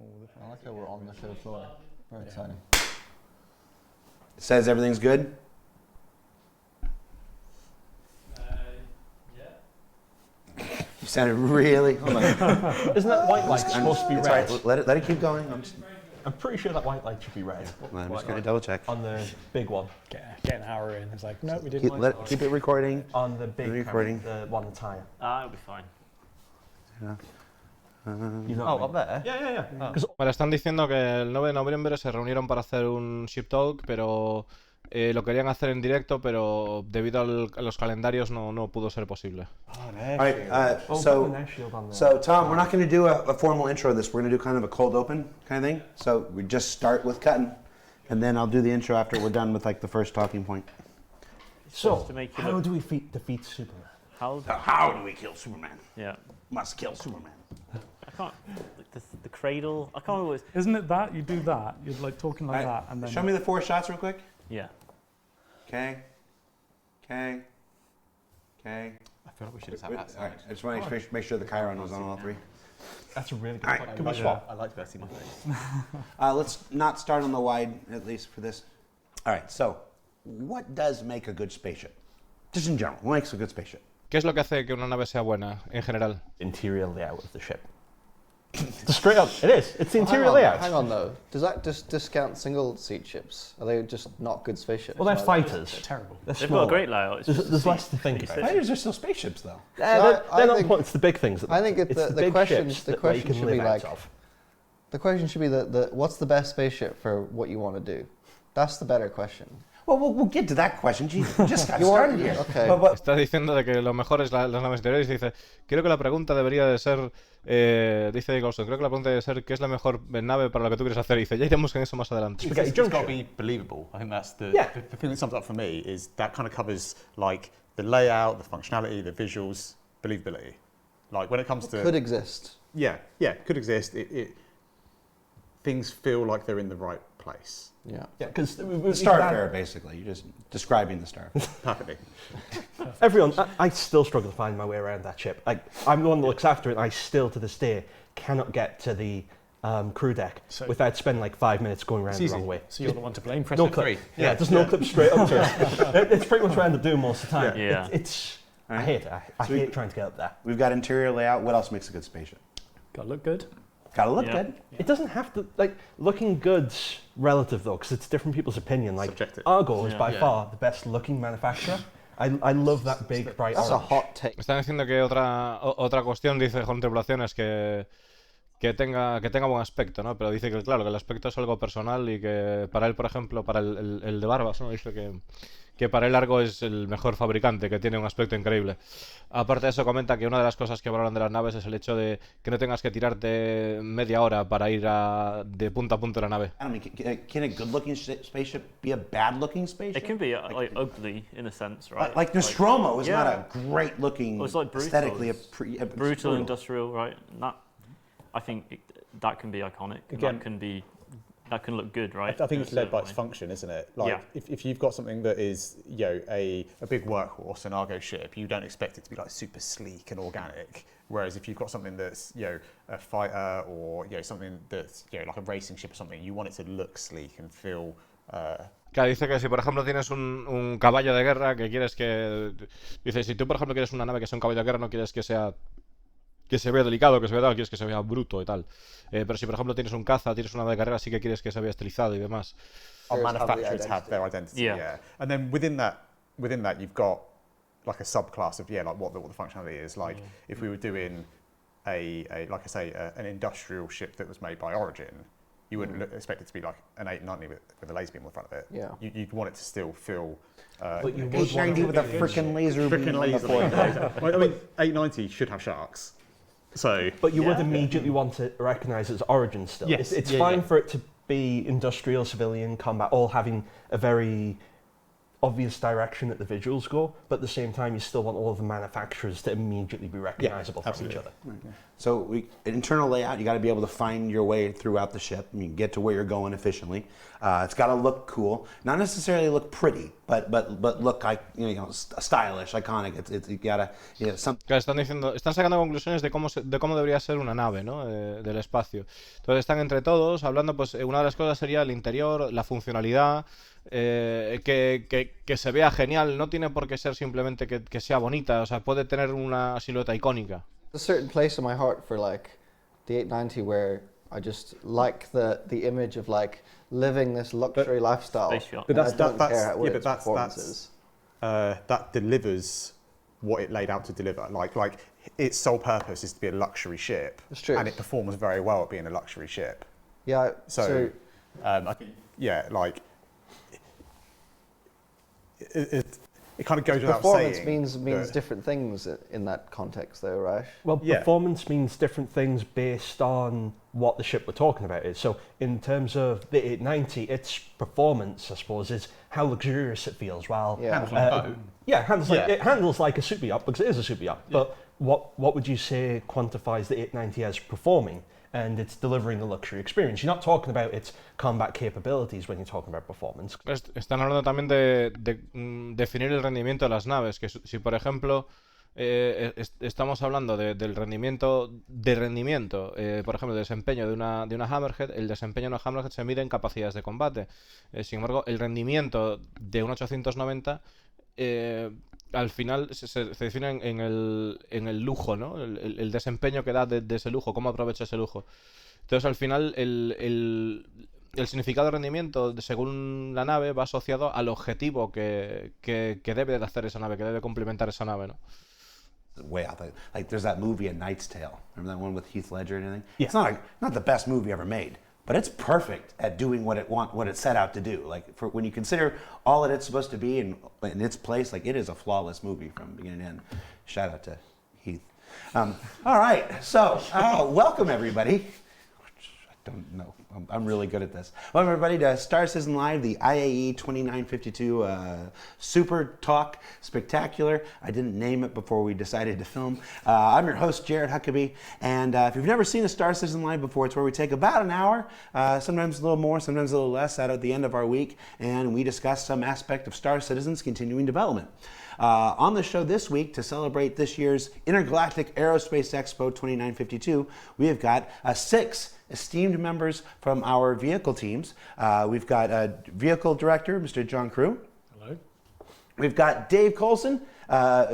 I like how we're on the show floor. Very exciting. It says everything's good? You sounded really... Hold on. Isn't that white light supposed to be red? Right. Let it keep going. I'm pretty sure that white light should be red. I'm just going to double check. On the big one. Get an hour in. It's like, no, we didn't. Keep it recording. On the big recording. Camera, the one that's higher. It'll be fine. Up there? Yeah. Vale, están diciendo que el 9 de noviembre se reunieron para hacer un ship talk, pero lo querían hacer en directo, pero debido a los calendarios no pudo ser posible. All right, so Tom, we're not going to do a formal intro of this. We're going to do kind of a cold open kind of thing. So we just start with cutting, and then I'll do the intro after we're done with like the first talking point. So, how do we defeat Superman? How do we kill Superman? Yeah. Must kill Superman. I can't. Like the cradle. I can't always. Isn't it that? You do that. You're like talking like that, and then. Show me the 4 shots real quick. Yeah. Okay. I feel like we should just have that. All right. I just want to make sure the Chiron was on all 3. That's a really good All point. right, Can we swap? I like to be able to see my face. Let's not start on the wide, at least for this. All right, so what does make a good spaceship? Just in general, what makes a good spaceship? ¿Qué es lo que hace que una nave sea buena, en general? Interior layout of the ship. Straight up, it is. It's the interior layout. Hang on though. Does that just discount single-seat ships? Are they just not good spaceships? Well, they're fighters. They're terrible. They've got a great layout. There's less to think about. Fighters are still spaceships, though. They're not important. It's the big things. I think the question should be like, of. the question should be what's the best spaceship for what you want to do? That's the better question. Well, we'll get to that question. Gee, just got started here. Okay. Está diciendo de que lo mejor es las naves interiores y dice, creo que la pregunta debería de ser, dice Nicholson, creo que la pregunta debe ser, ¿qué es la mejor nave para lo que tú quieres hacer? Y dice, ya iremos en eso más adelante. Spaghetti It's got to be believable. I think that's the thing that sums up for me is that kind of covers like the layout, the functionality, the visuals, believability. Like when it comes to could exist. Yeah, could exist. Things feel like they're in the right place. Yeah. Because The Starfare, basically. You're just describing the Starfare. Perfectly. Everyone, I still struggle to find my way around that ship. Like, I'm the one that looks after it, and I still, to this day, cannot get to the crew deck without spending like 5 minutes going around the wrong way. So you're the one to blame. Press no clip. Yeah, there's no clip straight up to it. It's pretty much around the doom most of the time. Yeah. I hate it. I hate trying to get up there. We've got interior layout. What else makes a good spaceship? Gotta look good. Gotta look good. It doesn't have to, like, looking good's relative though, because it's different people's opinion. Like, Subjective. Argo is by far the best looking manufacturer. I love that big, bright That's a orange. hot take. Están diciendo que otra cuestión, dice con tripulación, es que tenga buen aspecto, ¿no? Pero dice que, claro, que el aspecto es algo personal y que para él, por ejemplo, para el de Barbas, ¿no? Dice que para él Argo es el mejor fabricante, que tiene un aspecto increíble. Aparte de eso, comenta que una de las cosas que valoran de las naves es el hecho de que no tengas que tirarte media hora para ir de punta a punta de la nave. I don't mean, can a good-looking spaceship be a bad-looking spaceship? It can be like ugly in a sense, right? Like Nostromo is not a great-looking, It's like brutal. aesthetically... brutal industrial, right? And that, I think that can be iconic. Again, that can look good, right? I think it's led by its function, isn't it? Like if you've got something that is, a big workhorse, an Argo ship, you don't expect it to be like super sleek and organic. Whereas if you've got something that's, a fighter or something that's, like a racing ship or something, you want it to look sleek and feel. Claro, dice que si por ejemplo tienes un caballo de guerra que quieres que... Dice, si tú por ejemplo quieres una nave que sea un caballo de guerra, no quieres que se vea delicado, que se vea tal, quieres que se vea bruto y tal. Pero si por ejemplo tienes un caza, tienes una nave de carrera, sí que quieres que se vea estilizado y demás. Our manufacturers have their identity, and then within that you've got like a subclass of like what the functionality is. Like if we were doing an industrial ship that was made by Origin, you wouldn't expect it to be like an 890 with a laser beam in front of it. Yeah. You'd want it to still feel. But you would 890 with a frickin' laser beam. Frickin' laser beam. I mean, 890 should have sharks. So. But you would immediately want to recognise it as Origin still. Yes. It's fine for it to be industrial, civilian, combat, all having a very obvious direction that the visuals go, but at the same time you still want all of the manufacturers to immediately be recognizable from each other. Right. So internal layout, you got to be able to find your way throughout the ship. You get to where you're going efficiently. It's got to look cool, not necessarily look pretty, but look like stylish, iconic. It's you gotta Claro, están sacando conclusiones de cómo debería ser una nave, ¿no? Del espacio. Entonces están entre todos hablando, pues una de las cosas sería el interior, la funcionalidad, que se vea genial. No tiene por qué ser simplemente que sea bonita, o sea, puede tener una silueta icónica. There's a certain place in my heart for like the 890 where I just like the image of like living this luxury lifestyle. But that's that delivers what it laid out to deliver. Like its sole purpose is to be a luxury ship. It's true. And it performs very well at being a luxury ship. Yeah. So I think, like it kind of goes without saying. Performance means different things in that context, though, right? Well, performance means different things based on what the ship we're talking about is. So, in terms of the 890, its performance, I suppose, is how luxurious it feels. While handles like a boat. It handles like a super yacht because it is a super yacht. Yeah. But what would you say quantifies the 890 as performing? And it's delivering a luxury experience. You're not talking about its combat capabilities when you're talking about performance. Están hablando también de definir el rendimiento de las naves, que si por ejemplo estamos hablando del rendimiento, por ejemplo, el desempeño de una Hammerhead, el desempeño de una Hammerhead se mide en capacidades de combate. Sin embargo, el rendimiento de un 890 al final se define en el lujo, ¿no? El desempeño que da de ese lujo, cómo aprovecha ese lujo. Entonces, al final, el significado de rendimiento, según la nave, va asociado al objetivo que debe de hacer esa nave, que debe complementar esa nave, ¿no? Way out there. Like there's that movie A Knight's Tale. Remember that one with Heath Ledger and everything? Yeah. It's not the best movie ever made, but it's perfect at doing what it set out to do. Like for when you consider all that it's supposed to be in its place, like it is a flawless movie from beginning to end. Shout out to Heath. All right, so welcome everybody. I don't know. I'm really good at this. Welcome everybody to Star Citizen Live, the IAE 2952 Super Talk Spectacular. I didn't name it before we decided to film. I'm your host, Jared Huckabee, and if you've never seen a Star Citizen Live before, it's where we take about an hour, sometimes a little more, sometimes a little less, out at the end of our week, and we discuss some aspect of Star Citizen's continuing development. On the show this week, to celebrate this year's Intergalactic Aerospace Expo 2952, we have got 6 esteemed members from our vehicle teams. We've got Vehicle Director, Mr. John Crew. Hello. We've got Dave Coulson. I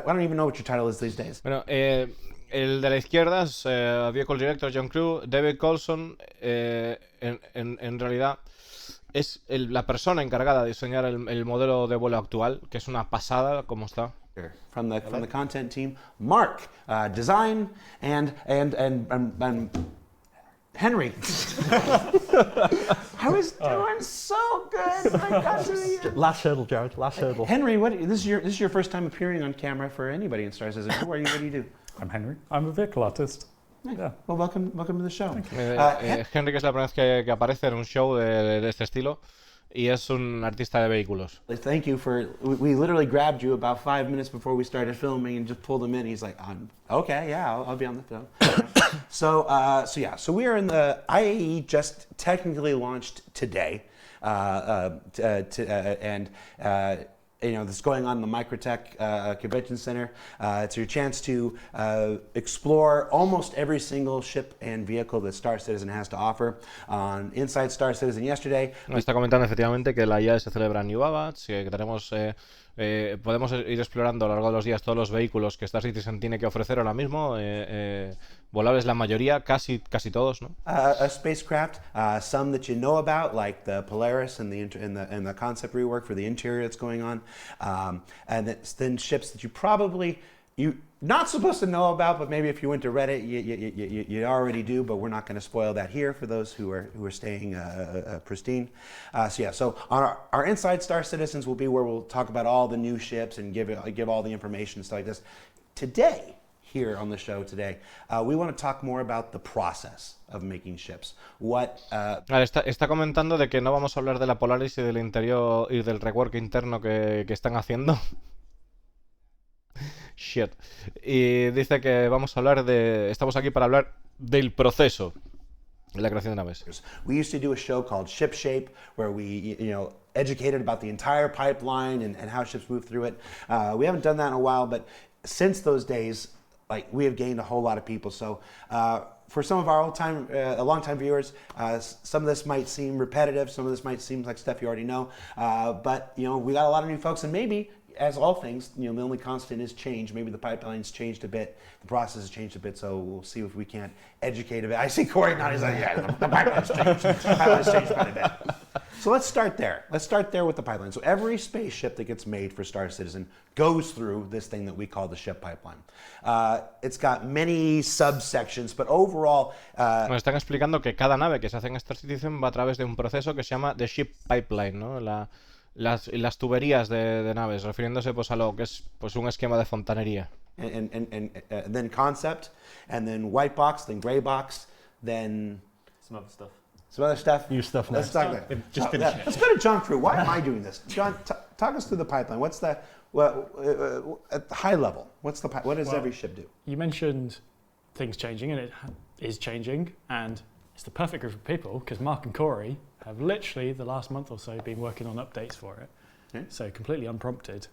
don't even know what your title is these days. Bueno, el de la izquierda es Vehicle Director John Crew. David Coulson, en realidad, es la persona encargada de diseñar el modelo de vuelo actual, que es una pasada como está. From the content team, Mark, design and Henry. I was doing so good. I got to the Last hurdle, Jared. Last hurdle. Henry, this is your first time appearing on camera for anybody in Star Citizen. What do you do? I'm Henry. I'm a vehicle artist. Yeah. Well, welcome to the show. Henry, que es la primera vez que aparece en un show de este estilo, y es un artista de vehículos. Thank you we literally grabbed you about 5 minutes before we started filming and just pulled him in. He's like, okay, yeah, I'll be on the film. So we are in the IAE, just technically launched today, this is going on in the Microtech Convention Center. It's your chance to explore almost every single ship and vehicle that Star Citizen has to offer. On Inside Star Citizen yesterday, está comentando efectivamente que la IAE se celebra en New Babbage, que tenemos podemos ir explorando a lo largo de los días todos los vehículos que Star Citizen tiene que ofrecer ahora mismo, volables la mayoría, casi todos, ¿no? A spacecraft, some that you know about, like the Polaris and the concept rework for the interior that's going on, and then ships that you're not supposed to know about, but maybe if you went to Reddit, you already do, but we're not going to spoil that here for those who are staying pristine. So on our Inside Star Citizens will be where we'll talk about all the new ships and give all the information and stuff like this. Today, here on the show today. We want to talk more about the process of making ships. Está comentando de que no vamos a hablar de la Polaris y del interior y del rework interno que están haciendo. Shit. Y dice que vamos a hablar estamos aquí para hablar del proceso de la creación de naves. We used to do a show called Ship Shape, where we, educated about the entire pipeline and how ships move through it. We haven't done that in a while, but since those days, we have gained a whole lot of people. So for some of our long-time viewers, some of this might seem repetitive, some of this might seem like stuff you already know, but we got a lot of new folks, and maybe, as all things, the only constant is change. Maybe the pipeline's changed a bit, the process has changed a bit, so we'll see if we can't educate a bit. I see Corey nodding, he's like, yeah, the pipeline's changed. The pipeline's changed quite a bit. So let's start there. Let's start there with the pipeline. So every spaceship that gets made for Star Citizen goes through this thing that we call the ship pipeline. It's got many subsections, but overall... Nos están explicando que cada nave que se hace en Star Citizen va a través de un proceso que se llama the ship pipeline, ¿no? Las tuberías de naves, refiriéndose pues a lo que es pues un esquema de fontanería. And then concept, and then white box, then gray box, then... Some other stuff. Some other stuff. New stuff now. Let's talk about it. Let's go to John Crew. Why am I doing this? John, talk us through the pipeline. What's the at the high level? What does every ship do? You mentioned things changing, and it is changing, and it's the perfect group of people because Mark and Corey have literally the last month or so been working on updates for it. Okay. So completely unprompted,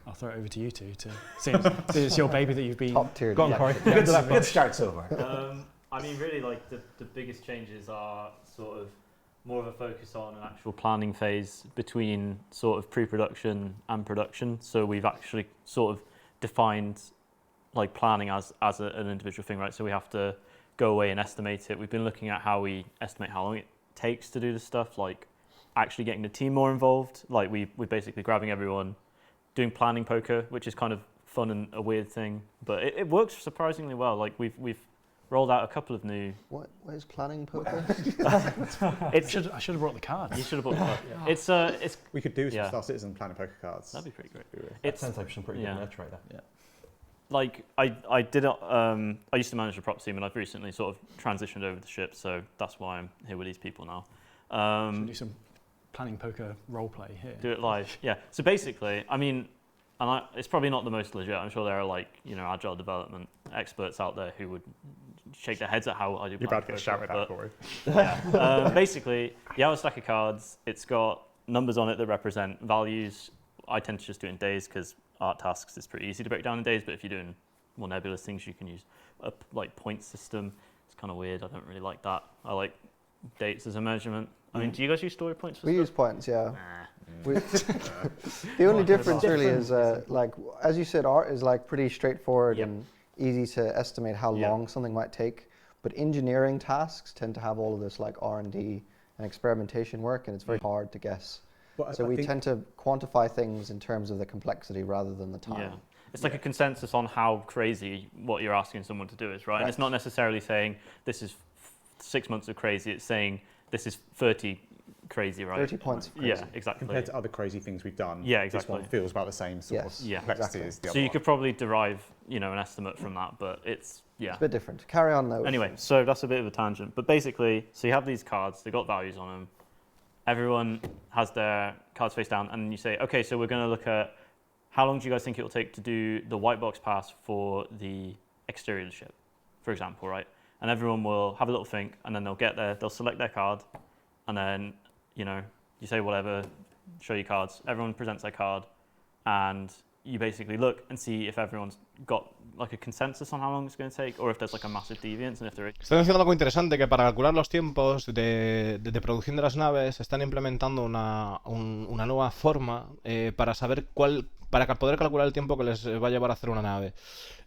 I'll throw it over to you two to see it's your baby that you've been. Top tier. Go on, Corey. Good start so far. I mean, really, the biggest changes are sort of more of a focus on an actual planning phase between sort of pre-production and production. So we've actually sort of defined planning as an individual thing, right? So we have to go away and estimate it. We've been looking at how we estimate how long it takes to do this stuff, like actually getting the team more involved. We're basically grabbing everyone, doing planning poker, which is kind of fun and a weird thing, but it works surprisingly well. We've rolled out a couple of new... What is planning poker? I should have brought the cards. You should have brought the card. It's We could do some Star Citizen planning poker cards. That'd be pretty great. It sounds like some pretty good match right there. Yeah. I did I used to manage a prop team, and I've recently sort of transitioned over the ship, so that's why I'm here with these people now. Should we do some planning poker role play here? Do it live. Yeah. So basically, I mean, it's probably not the most legit. I'm sure there are agile development experts out there who would shake their heads at how I do. You're about to get shouted at, Corey. Yeah. Basically, you have a stack of cards. It's got numbers on it that represent values. I tend to just do it in days because art tasks is pretty easy to break down in days. But if you're doing more nebulous things, you can use a point system. It's kind of weird. I don't really like that. I like dates as a measurement. I mean, do you guys use story points for We stuff? use points, yeah. The only difference really is, as you said, art is pretty straightforward and easy to estimate how long something might take. But engineering tasks tend to have all of this R&D and experimentation work, and it's very hard to guess. So we tend to quantify things in terms of the complexity rather than the time. Yeah. It's like a consensus on how crazy what you're asking someone to do is, right? And it's not necessarily saying this is 6 months of crazy. It's saying this is 30 crazy, right? 30 points of crazy. Yeah, exactly. Compared to other crazy things we've done, yeah, exactly. This one feels about the same sort of complexity as the other So you one. could probably derive, an estimate from that, but it's a bit different. Carry on though. Anyway, so that's a bit of a tangent. But basically, so you have these cards, they've got values on them. Everyone has their cards face down, and you say, okay, so we're going to look at how long do you guys think it will take to do the white box pass for the exterior of the ship, for example, right? And everyone will have a little think, and then they'll get there, they'll select their card, and then, you say whatever, show your cards, everyone presents their card, and you basically look and see if everyone's got a consensus on how long it's going to take, or if there's a massive deviance, and if there is. Están diciendo algo interesante, que para calcular los tiempos de producción de las naves están implementando una nueva forma para saber para poder calcular el tiempo que les va a llevar a hacer una nave.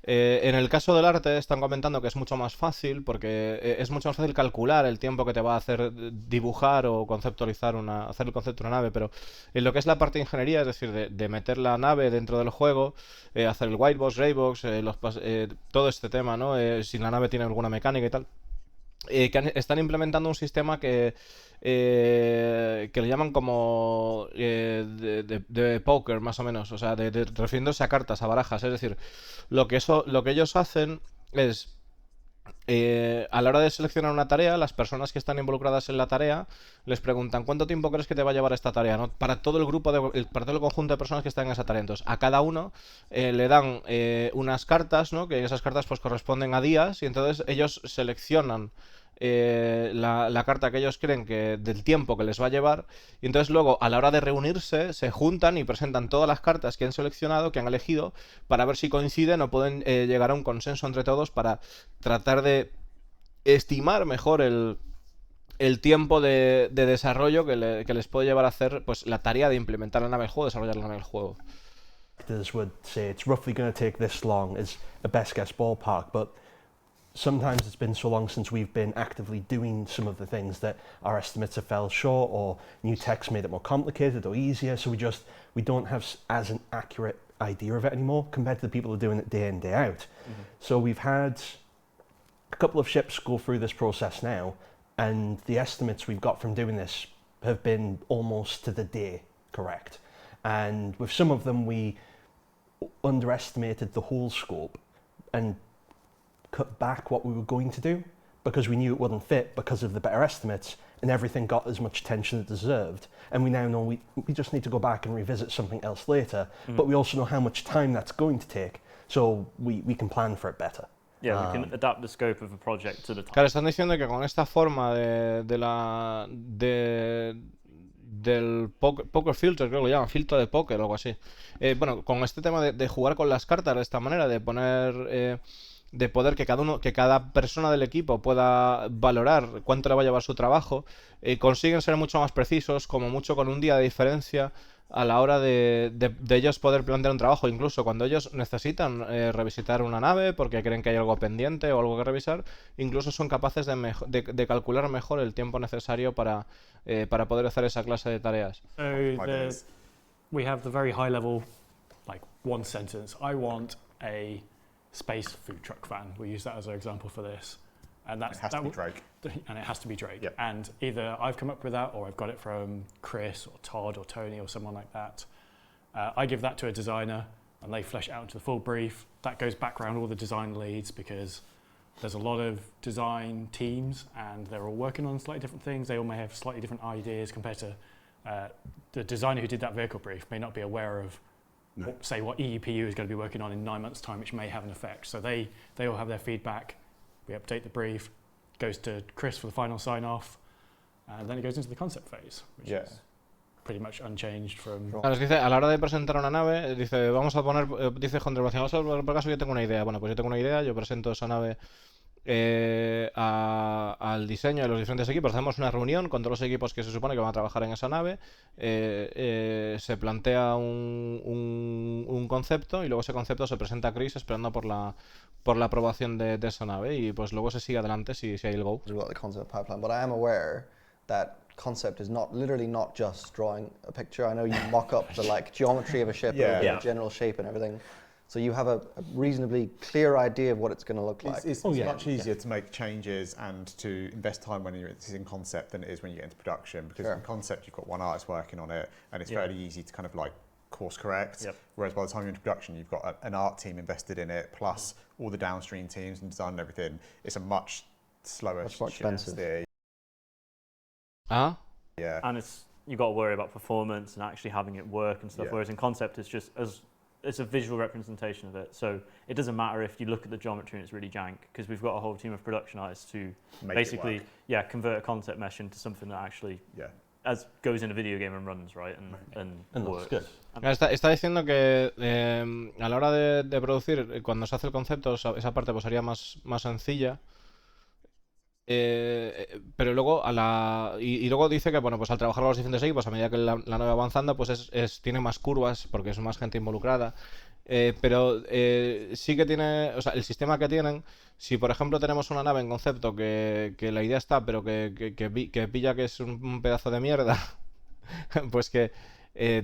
En el caso del arte están comentando que es mucho más fácil porque es mucho más fácil calcular el tiempo que te va a hacer dibujar o conceptualizar hacer el concepto de una nave, pero en lo que es la parte de ingeniería, es decir, de meter la nave dentro del juego, hacer el white box, gray box, todo este tema, ¿no? Si la nave tiene alguna mecánica y tal, están implementando un sistema que le llaman como de póker, más o menos, o sea, refiriéndose a cartas, a barajas. Es decir, lo que ellos hacen es, a la hora de seleccionar una tarea, las personas que están involucradas en la tarea les preguntan ¿cuánto tiempo crees que te va a llevar esta tarea? ¿No? Para todo el grupo, para todo el conjunto de personas que están en esa tarea. Entonces, a cada uno le dan unas cartas, ¿no? Que esas cartas pues corresponden a días, y entonces ellos seleccionan la carta que ellos creen que del tiempo que les va a llevar, y entonces luego a la hora de reunirse se juntan y presentan todas las cartas que han seleccionado, que han elegido, para ver si coinciden o pueden llegar a un consenso entre todos para tratar de estimar mejor el tiempo de desarrollo que les puede llevar a hacer pues la tarea de implementar la nave del juego, desarrollarla en el juego. Would say it's roughly going to take this long is a best guess ballpark, but sometimes it's been so long since we've been actively doing some of the things that our estimates have fell short, or new tech's made it more complicated or easier, so we don't have as an accurate idea of it anymore compared to the people who are doing it day in, day out. Mm-hmm. So we've had a couple of ships go through this process now, and the estimates we've got from doing this have been almost to the day correct. And with some of them we underestimated the whole scope and cut back what we were going to do because we knew it wouldn't fit because of the better estimates, and everything got as much attention as it deserved. And we now know we just need to go back and revisit something else later, but we also know how much time that's going to take, so we can plan for it better. Yeah, we can adapt the scope of a project to the time. Claro, están diciendo que con esta forma del poker filter, creo que lo llaman, filtro de póker o algo así. Bueno, con este tema de jugar con las cartas de esta manera, de poner... de poder que cada persona del equipo pueda valorar cuánto le va a llevar su trabajo, consiguen ser mucho más precisos, como mucho con un día de diferencia a la hora de ellos poder plantear un trabajo. Incluso cuando ellos necesitan revisitar una nave porque creen que hay algo pendiente o algo que revisar, incluso son capaces de calcular mejor el tiempo necesario para poder hacer esa clase de tareas. So we have the very high level, like one sentence. I want a space food truck van. We use that as our example for this, and that has to be Drake. And it has to be Drake. Yep. And either I've come up with that, or I've got it from Chris or Todd or Tony or someone like that. I give that to a designer, and they flesh it out into the full brief. That goes back around all the design leads because there's a lot of design teams, and they're all working on slightly different things. They all may have slightly different ideas compared to the designer who did that vehicle brief may not be aware of. No. Say what EEPU is going to be working on in 9 months' time, which may have an effect. So they all have their feedback. We update the brief, goes to Chris for the final sign-off, and then it goes into the concept phase, which is pretty much unchanged from... Nos dice, a la hora de presentar una nave, dice, vamos a poner, dice Contemplación, vamos a ver por caso yo tengo una idea. Bueno, pues yo tengo una idea, yo presento esa nave al diseño de los diferentes equipos, hacemos una reunión con todos los equipos que se supone que van a trabajar en esa nave, se plantea un concepto y luego ese concepto se presenta a Chris esperando por la aprobación de esa nave, y pues luego se sigue adelante si hay el go. The concept pipeline, but I am aware that concept is not just drawing a picture. I know you mock up the like geometry of a ship, the general shape and everything. So you have a reasonably clear idea of what it's going to look like. It's much easier to make changes and to invest time when you're in concept than it is when you get into production, because in concept you've got one artist working on it, and it's fairly easy to kind of like course correct. Whereas by the time you're into production, you've got an art team invested in it, plus all the downstream teams and design and everything. It's a much slower, much more expensive. Yeah. And you've got to worry about performance and actually having it work and stuff. Whereas in concept, it's a visual representation of it, so it doesn't matter if you look at the geometry and it's really jank, because we've got a whole team of production artists to basically convert a concept mesh into something that actually goes in a video game and runs right and works. Good. Está diciendo que a la hora de producir, cuando se hace el concepto, esa parte pues sería más sencilla. Pero luego y luego dice que bueno, pues al trabajar los diferentes equipos, a medida que la nave va avanzando, pues tiene más curvas porque es más gente involucrada, pero sí que tiene, o sea, el sistema que tienen, si por ejemplo tenemos una nave en concepto que la idea está, pero que pilla que es un pedazo de mierda, pues que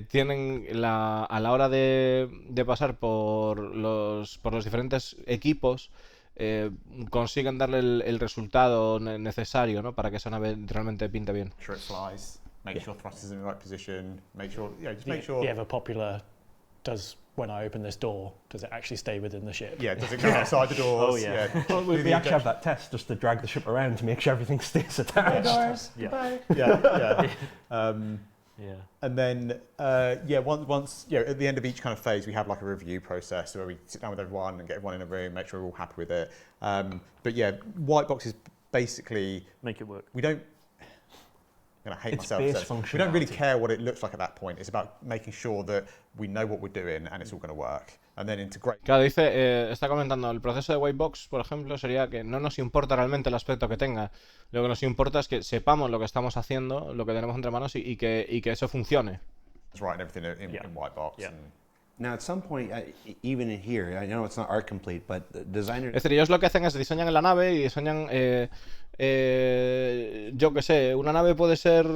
tienen a la hora de pasar por los diferentes equipos, consiguen darle el resultado necesario, ¿no? Para que esa nave realmente pinte bien. Make sure it flies, make sure thrust is in the right position, make sure, just make sure. The ever popular, when I open this door, does it actually stay within the ship? Yeah, does it go outside the doors? Oh, yeah. Well, we actually have that test just to drag the ship around to make sure everything stays attached. Yeah. Yeah. And then, once at the end of each kind of phase, we have like a review process where we sit down with everyone and get everyone in a room, make sure we're all happy with it. But yeah, white boxes basically make it work. We don't. I'm gonna hate It's myself. base We don't really functionality. care what it looks like at that point. It's about making sure that we know what we're doing and it's all going to work. And then integrate. Claro, dice, está comentando, el proceso de white box, por ejemplo, sería que no nos importa realmente el aspecto que tenga. Lo que nos importa es que sepamos lo que estamos haciendo, lo que tenemos entre manos y que eso funcione. It's writing everything in white box. Yeah. Now, at some point, even in here, I know it's not art complete, but the designers. Es decir, ellos lo que hacen es diseñan en la nave y diseñan, yo qué sé, una nave puede ser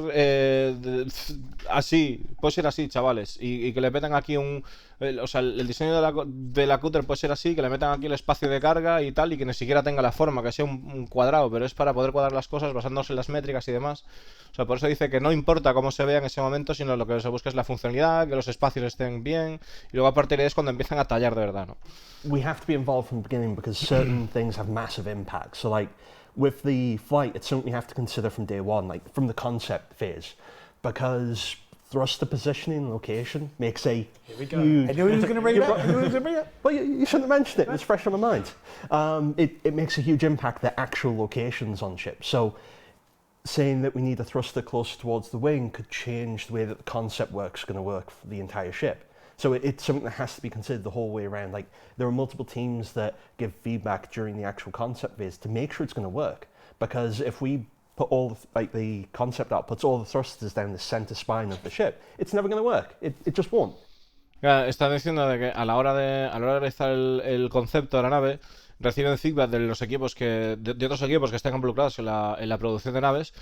así, puede ser así, chavales, y que le metan aquí el diseño de la cúter puede ser así, que le metan aquí el espacio de carga y tal, y que ni siquiera tenga la forma, que sea un cuadrado, pero es para poder cuadrar las cosas basándose en las métricas y demás. O sea, por eso dice que no importa cómo se vea en ese momento, sino lo que se busca es la funcionalidad, que los espacios estén bien, y luego a partir de ahí es cuando empiezan a tallar de verdad, ¿no? We have to be involved from the beginning because certain things have massive impact. So like with the flight, it's something you have to consider from day one, like from the concept phase, because thruster positioning and location makes a huge... I knew he was going to bring it up. Well, you shouldn't have mentioned it. It's fresh on my mind. It makes a huge impact, the actual locations on ships. So saying that we need a thruster closer towards the wing could change the way that the concept work's going to work for the entire ship. So it's something that has to be considered the whole way around. Like there are multiple teams that give feedback during the actual concept phase to make sure it's going to work. Because if we put the concept art puts all the thrusters down the center spine of the ship, it's never going to work. It just won't. Está diciendo de que a la hora de realizar el concepto de la nave, reciben feedback de los equipos de otros equipos que están involucrados en la producción de naves.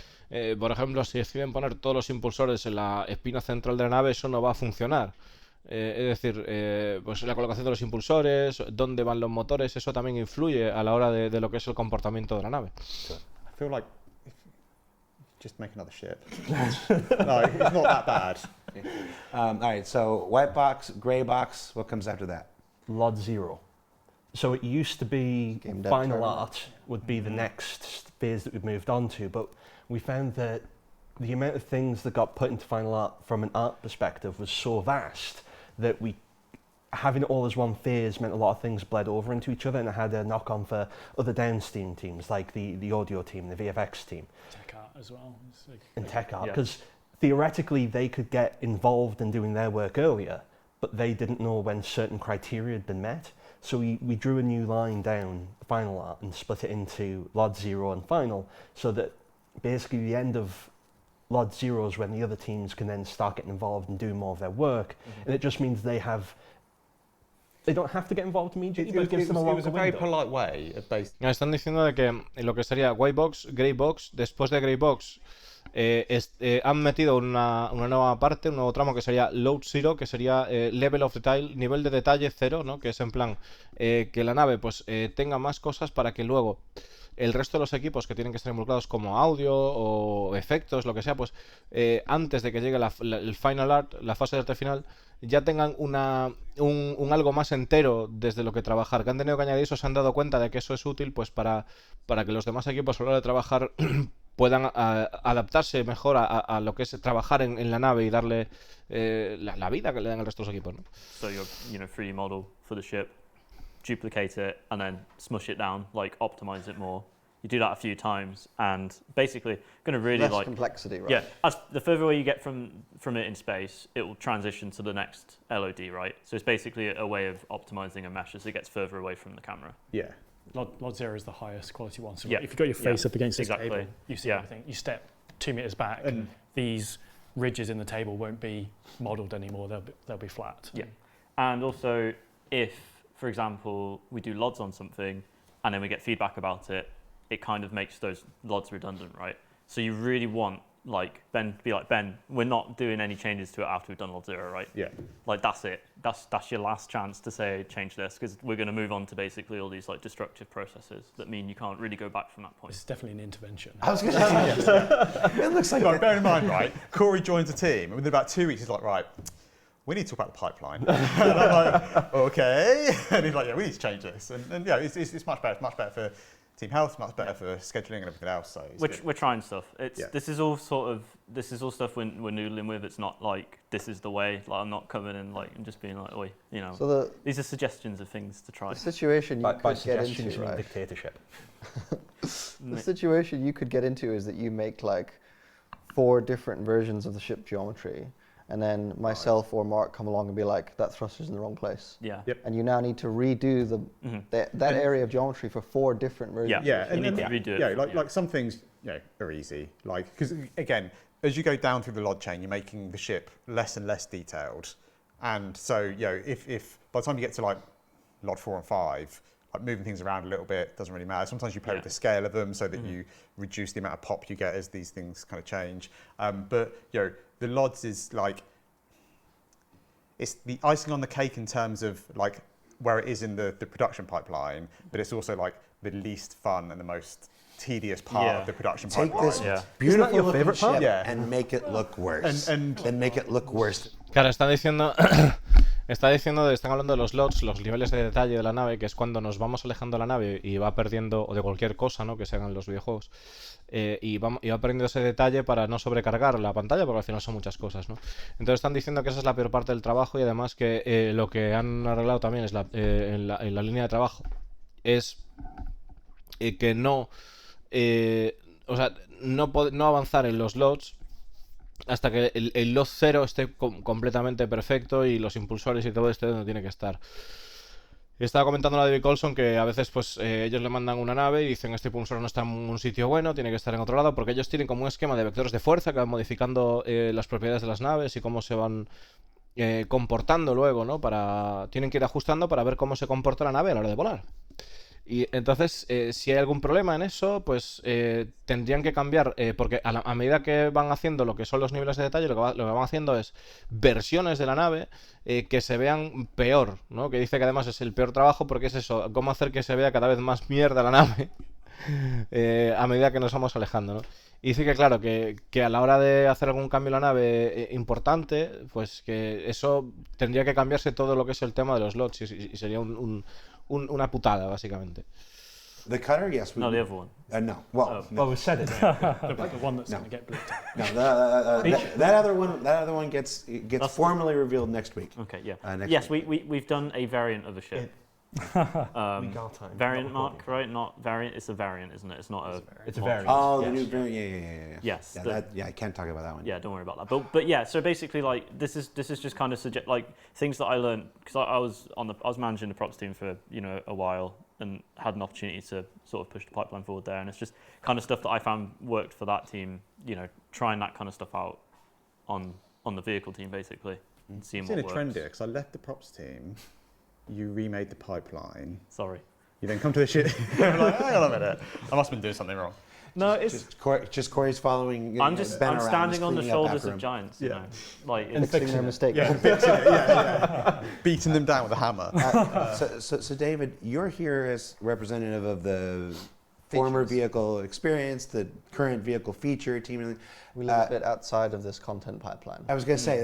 Por ejemplo, si deciden poner todos los impulsores en la espina central de la nave, eso no va a funcionar. Es decir, pues la colocación de los impulsores, dónde van los motores, eso también influye a la hora de lo que es el comportamiento de la nave. I feel like just make another ship. No, it's not that bad. All right, so white box, gray box, what comes after that? LOD 0. So it used to be Game dev final term. art would be the next phase that we've moved on to, but we found that the amount of things that got put into final art from an art perspective was so vast that having it all as one phase meant a lot of things bled over into each other, and it had a knock-on for other downstream teams like the audio team, the VFX team. Tech art as well. And tech art, because theoretically they could get involved in doing their work earlier, but they didn't know when certain criteria had been met. So we drew a new line down final art and split it into LOD 0 and final, so that basically the end of LOD 0 is when the other teams can then start getting involved and doing more of their work. And it just means they don't have to get involved immediately, but it gives them a longer very window. polite way of basically. Están diciendo de que lo que sería white box, grey box, después de grey box han metido una nueva parte, un nuevo tramo que sería load 0, que sería level of detail, nivel de detalle 0, ¿no? Que es en plan que la nave pues tenga más cosas para que luego el resto de los equipos que tienen que estar involucrados como audio o efectos, lo que sea, pues antes de que llegue el final art, la fase de arte final, ya tengan un algo más entero desde lo que trabajar. Que han tenido que añadir eso, se han dado cuenta de que eso es útil pues para que los demás equipos a la hora de trabajar puedan adaptarse mejor a lo que es trabajar en la nave y darle la vida que le dan al resto de los equipos, ¿no? So your 3D model for the ship, duplicate it and then smush it down, like optimize it more. You do that a few times and basically going to really Less complexity, right? Yeah, as the further away you get from it in space, it will transition to the next LOD, right? So it's basically a way of optimizing a mesh as it gets further away from the camera. Yeah. LOD 0 is the highest quality one. So Yeah. if you've got your face up against this Exactly. table, you see everything. You step 2 meters back, And- these ridges in the table won't be modelled anymore. They'll be flat. Yeah. And also, if, for example, we do LODs on something and then we get feedback about it, it kind of makes those LODs redundant, right? So you really want like Ben, be like, Ben, we're not doing any changes to it after we've done Lod 0, right? Yeah. Like that's it. That's your last chance to say change this, because we're going to move on to basically all these like destructive processes that mean you can't really go back from that point. It's definitely an intervention. I was going to say, it looks like bear in mind, right? Corey joins the team, and within about 2 weeks, he's like, right, we need to talk about the pipeline. And I'm like, okay. And he's like, yeah, we need to change this. And yeah, it's much better. It's much better for team health, much better for scheduling and everything else. So we're trying stuff. This is all stuff we're noodling with. It's not like this is the way. Like I'm not coming in like and just being like, oi, you know. So these are suggestions of things to try. The situation you could get into, you mean right? dictatorship. The situation you could get into is that you make like 4 different versions of the ship geometry, and then myself or Mark come along and be like, that thruster's in the wrong place. Yeah. Yep. And you now need to redo that area of geometry for 4 different versions. Yeah, you need to redo it. Yeah, like some things, are easy. Like, because again, as you go down through the Lod chain, you're making the ship less and less detailed. And so, if by the time you get to like Lod 4 and 5, like moving things around a little bit doesn't really matter. Sometimes you play with the scale of them so that you reduce the amount of pop you get as these things kind of change. But the Lods is like, it's the icing on the cake in terms of like where it is in the production pipeline, but it's also like the least fun and the most tedious part of the production take pipeline. this beautiful your looking favorite part? ship and make it look worse. And make it look worse. Claro, están diciendo están hablando de los LODs, los niveles de detalle de la nave, que es cuando nos vamos alejando de la nave y va perdiendo, o de cualquier cosa, ¿no?, que se hagan en los videojuegos, y va perdiendo ese detalle para no sobrecargar la pantalla, porque al final son muchas cosas, ¿no? Entonces están diciendo que esa es la peor parte del trabajo, y además que lo que han arreglado también es en la línea de trabajo es que no avanzar en los LODs hasta que el LOD 0 esté completamente perfecto y los impulsores y todo esté donde tiene que estar. Estaba comentando la David Colson que a veces pues ellos le mandan una nave y dicen este impulsor no está en un sitio bueno, tiene que estar en otro lado, porque ellos tienen como un esquema de vectores de fuerza que van modificando las propiedades de las naves y cómo se van comportando luego, ¿no? Tienen que ir ajustando para ver cómo se comporta la nave a la hora de volar. Y entonces, si hay algún problema en eso, pues tendrían que cambiar, porque a medida que van haciendo lo que son los niveles de detalle, lo que van haciendo es versiones de la nave que se vean peor, ¿no? Que dice que además es el peor trabajo porque es eso, cómo hacer que se vea cada vez más mierda la nave a medida que nos vamos alejando, ¿no? Y dice que claro, que a la hora de hacer algún cambio en la nave importante, pues que eso tendría que cambiarse todo lo que es el tema de los LODs y sería una putada, básicamente. The cutter, yes. No, the other one. No. Well, no. Well, we said it. The one that's going to get blipped. No, that other one gets formally revealed next week. Okay, yeah. Next week. We've done a variant of a ship. Variant, Mark, right? Not variant. It's a variant, isn't it? It's not a. It's a variant. Oh, the new variant. Yeah. Yes. I can't talk about that one. Yeah, don't worry about that. But yeah, so basically, like this is just kind of like things that I learned because I was managing the props team for a while and had an opportunity to sort of push the pipeline forward there, and it's just kind of stuff that I found worked for that team. Trying that kind of stuff out on the vehicle team basically, and seeing what works. I've seen a trend here because I left the props team. You remade the pipeline. Sorry. You then come to the shit. I'm like, hang on a minute. I must have been doing something wrong. No, it's just Corey's following. I'm standing on the shoulders of giants. Yeah. Like And fixing their mistakes. Yeah, fixing it. Yeah. Beating them down with a hammer. So David, you're here as representative of the former vehicle experience, the current vehicle feature team. We live a bit outside of this content pipeline. I was going to say,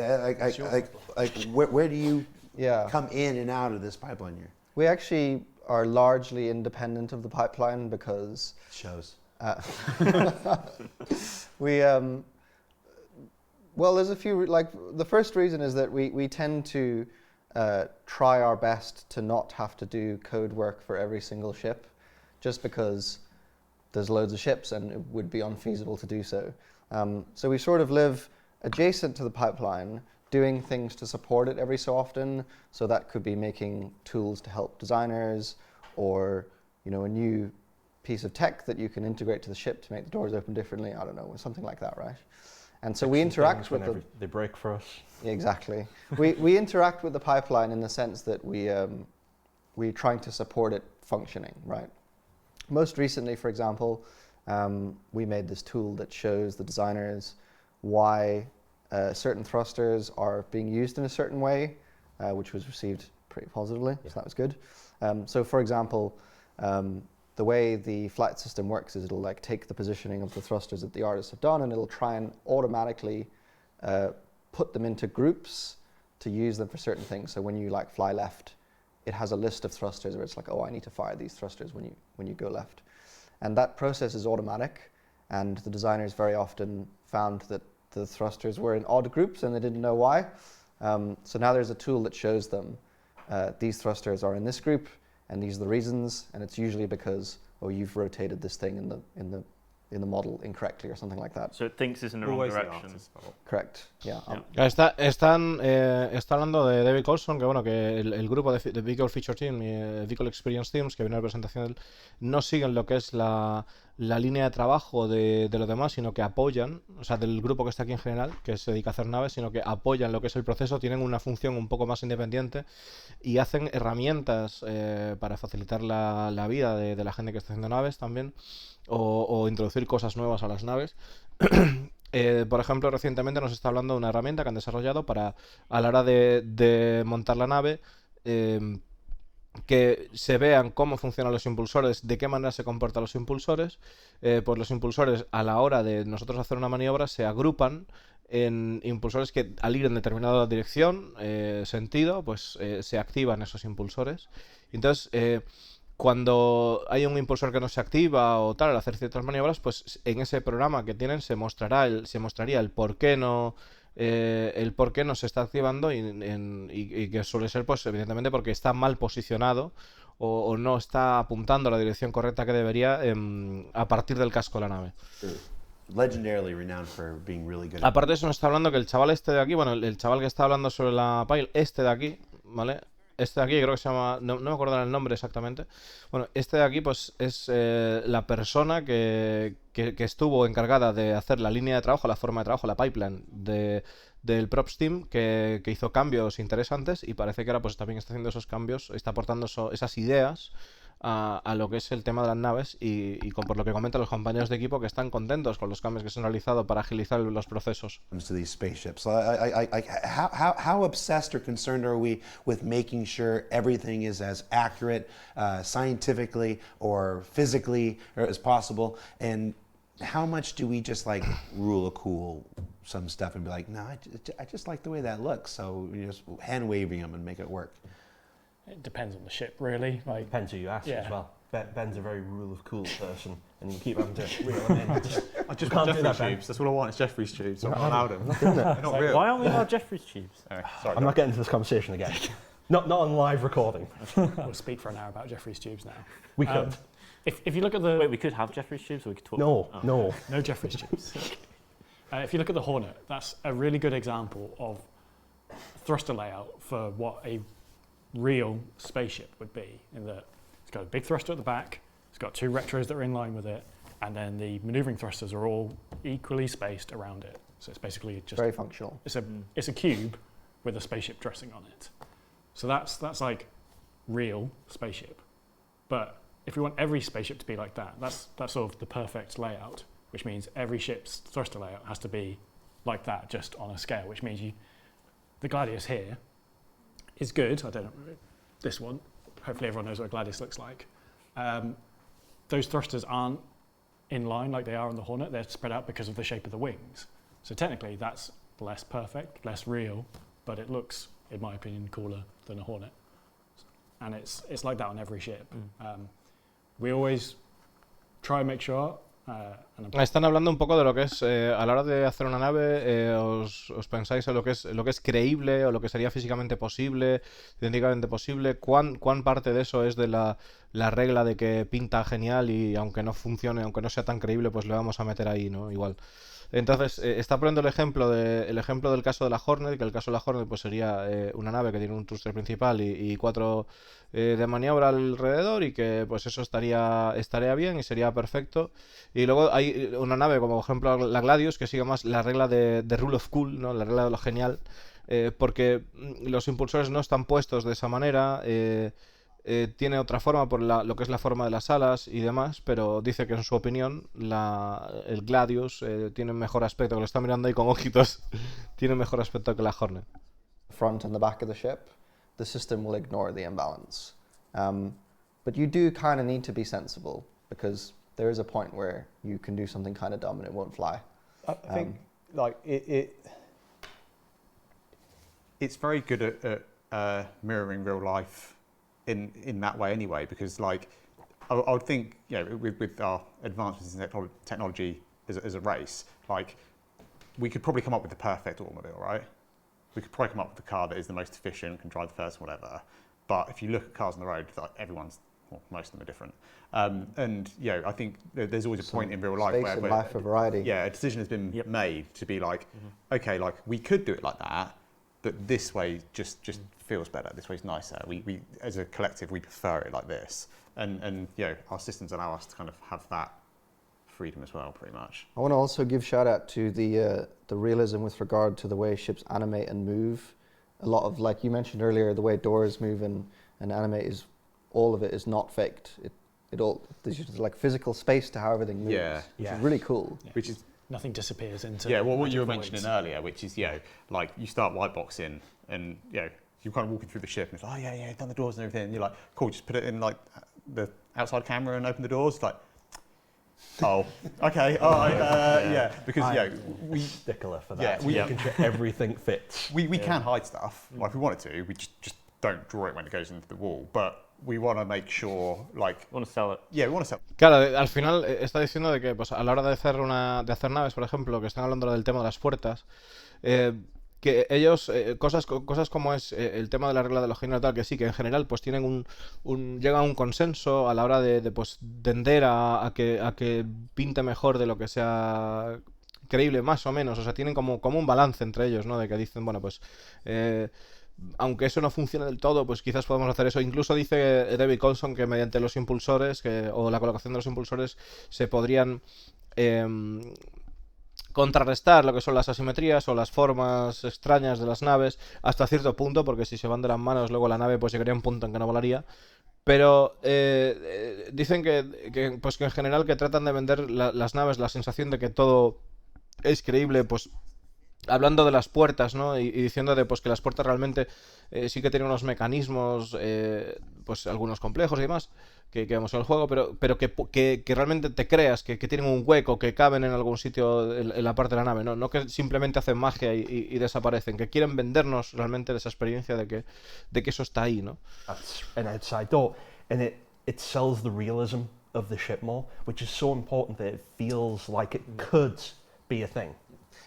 where do you come in and out of this pipeline here? We actually are largely independent of the pipeline because shows. Well, there's a few. Like the first reason is that we tend to try our best to not have to do code work for every single ship, just because there's loads of ships and it would be unfeasible to do so. So we sort of live adjacent to the pipeline, doing things to support it every so often. So that could be making tools to help designers, or a new piece of tech that you can integrate to the ship to make the doors open differently. I don't know, something like that, right? And so we interact with they break for us. Exactly. we interact with the pipeline in the sense that we're trying to support it functioning, right? Most recently, for example, we made this tool that shows the designers why certain thrusters are being used in a certain way, which was received pretty positively, so that was good. So for example, the way the flight system works is it'll like take the positioning of the thrusters that the artists have done, and it'll try and automatically put them into groups to use them for certain things. So when you like fly left, it has a list of thrusters where it's like, oh, I need to fire these thrusters when you go left. And that process is automatic, and the designers very often found that the thrusters were in odd groups and they didn't know why. So now there's a tool that shows them these thrusters are in this group and these are the reasons, and it's usually because, oh, you've rotated this thing in the model incorrectly or something like that. So it thinks it's in the wrong direction. Correct, yeah. Está hablando de David Colson, que bueno, que el grupo de Vehicle Feature Team y Vehicle Experience Teams, que viene a la presentación, no siguen lo que es la línea de trabajo de los demás, sino que apoyan, o sea, del grupo que está aquí en general, que se dedica a hacer naves, sino que apoyan lo que es el proceso, tienen una función un poco más independiente y hacen herramientas para facilitar la vida de la gente que está haciendo naves también, o introducir cosas nuevas a las naves. Por ejemplo, recientemente nos está hablando de una herramienta que han desarrollado para, a la hora de montar la nave, que se vean cómo funcionan los impulsores, de qué manera se comportan los impulsores. Pues los impulsores, a la hora de nosotros hacer una maniobra, se agrupan en impulsores que al ir en determinada dirección, sentido, pues se activan esos impulsores. Entonces, cuando hay un impulsor que no se activa o tal, al hacer ciertas maniobras, pues en ese programa que tienen se mostraría el por qué no se está activando y que suele ser, pues evidentemente porque está mal posicionado o no está apuntando a la dirección correcta que debería a partir del casco de la nave. Legendarily renowned for being really good. Aparte de eso, nos está hablando que el chaval este de aquí, bueno, el chaval que está hablando sobre la pile, este de aquí, ¿vale? Este de aquí creo que se llama, no me acuerdo el nombre exactamente. Bueno, este de aquí pues es la persona que estuvo encargada de hacer la línea de trabajo, la forma de trabajo, la pipeline del Props Team, que hizo cambios interesantes y parece que ahora pues también está haciendo esos cambios, está aportando esas ideas a lo que es el tema de las naves y por lo que comentan los compañeros de equipo que están contentos con los cambios que se han realizado para agilizar los procesos. To these spaceships, how obsessed or concerned are we with making sure everything is as accurate scientifically or physically as possible, and how much do we just like rule of cool some stuff and be like, no, I just like the way that looks, so you're just hand waving them and make it work? It depends on the ship, really. Like, depends who you ask as well. Ben's a very rule of cool person, and you keep having to reel him in. I just want Jeffrey's tubes. That's all I want is Jeffrey's tubes. So I'm not allowed them. Not real. Why aren't we allowed Jeffrey's tubes? Sorry, I'm not getting into this conversation again. Not on live recording. We'll speak for an hour about Jeffrey's tubes now. We could. If you look at the... Wait, we could have Jeffrey's tubes, or we could talk... No. No Jeffrey's tubes. If you look at the Hornet, that's a really good example of thruster layout for what a real spaceship would be, in that it's got a big thruster at the back, it's got two retros that are in line with it, and then the maneuvering thrusters are all equally spaced around it. So it's basically just very functional. It's a cube with a spaceship dressing on it. So that's like real spaceship. But if we want every spaceship to be like that, that's sort of the perfect layout, which means every ship's thruster layout has to be like that, just on a scale, which means the Gladius here is good. I don't know, this one, hopefully everyone knows what a Gladius looks like. Those thrusters aren't in line like they are on the Hornet, they're spread out because of the shape of the wings. So technically that's less perfect, less real, but it looks, in my opinion, cooler than a Hornet. And it's like that on every ship. We always try and make sure... Están hablando un poco de lo que es a la hora de hacer una nave, os pensáis en lo que es creíble o lo que sería físicamente posible, científicamente posible, cuán parte de eso es de la regla de que pinta genial y aunque no funcione, aunque no sea tan creíble, pues le vamos a meter ahí, ¿no? Igual. Entonces, está poniendo el ejemplo del caso de la Hornet, que el caso de la Hornet pues sería una nave que tiene un thruster principal y 4 de maniobra alrededor, y que pues eso estaría bien y sería perfecto. Y luego hay una nave como por ejemplo la Gladius, que sigue más la regla de rule of cool, ¿no? La regla de lo genial, porque los impulsores no están puestos de esa manera, tiene otra forma por lo que es la forma de las alas y demás, pero dice que en su opinión el Gladius tiene mejor aspecto, que lo está mirando ahí con ojitos, tiene mejor aspecto que la Hornet. Front and the back of the ship, the system will ignore the imbalance. But you do kind of need to be sensible, because there is a point where you can do something kind of dumb and it won't fly. I think like it's very good at mirroring real life in that way anyway, because like I would think, you know, with our advancements in technology as a race, like we could probably come up with the perfect automobile, right? We could probably come up with the car that is the most efficient, can drive the first, whatever. But if you look at cars on the road, like most of them are different. And you know, I think there's always a point in real life where life for variety. Yeah, a decision has been made to be like, okay, like we could do it like that, but this way just feels better. This way's nicer. We as a collective we prefer it like this, and you know, our systems allow us to kind of have that freedom as well, pretty much. I want to also give shout out to the realism with regard to the way ships animate and move. A lot of, like you mentioned earlier, the way doors move and animate is, all of it is not faked. It all, there's just like physical space to how everything moves, which is really cool. Yeah. Which is nothing disappears into. Yeah, well, what you were mentioning earlier, which is, you know, like you start white boxing and, you know, you're kind of walking through the ship and it's like, oh yeah, done the doors and everything. And you're like, cool, just put it in like the outside camera and open the doors. It's like, oh, okay, all right, because we stickler for that. Yeah, making sure everything fits. We can hide stuff, like if we wanted to. We just don't draw it when it goes into the wall, but we want to make sure, like, want to sell it. Yeah, we want to sell it. Claro, al final está diciendo de que, pues, a la hora de hacer naves, por ejemplo, que están hablando del tema de las puertas, que ellos, cosas como es el tema de la regla de los géneros, tal, que sí, que en general pues tienen llegan a un consenso a la hora de tender a que pinte mejor de lo que sea creíble, más o menos. O sea, tienen como un balance entre ellos, ¿no? De que dicen, bueno, pues aunque eso no funcione del todo, pues quizás podemos hacer eso. Incluso dice David Colson que mediante los impulsores o la colocación de los impulsores se podrían contrarrestar lo que son las asimetrías o las formas extrañas de las naves hasta cierto punto, porque si se van de las manos luego la nave pues llegaría a un punto en que no volaría. Pero dicen que en general que tratan de vender las naves la sensación de que todo es creíble, pues hablando de las puertas, ¿no? Y diciendo de pues que las puertas realmente sí que tienen unos mecanismos, pues algunos complejos y demás, que vemos en el juego, pero que realmente te creas que tienen un hueco, que caben en algún sitio en la parte de la nave, no que simplemente hacen magia y desaparecen, que quieren vendernos realmente esa experiencia de que eso está ahí, ¿no? That's an outside door, and it sells the realism of the ship more, which is so important that it feels like it could be a thing.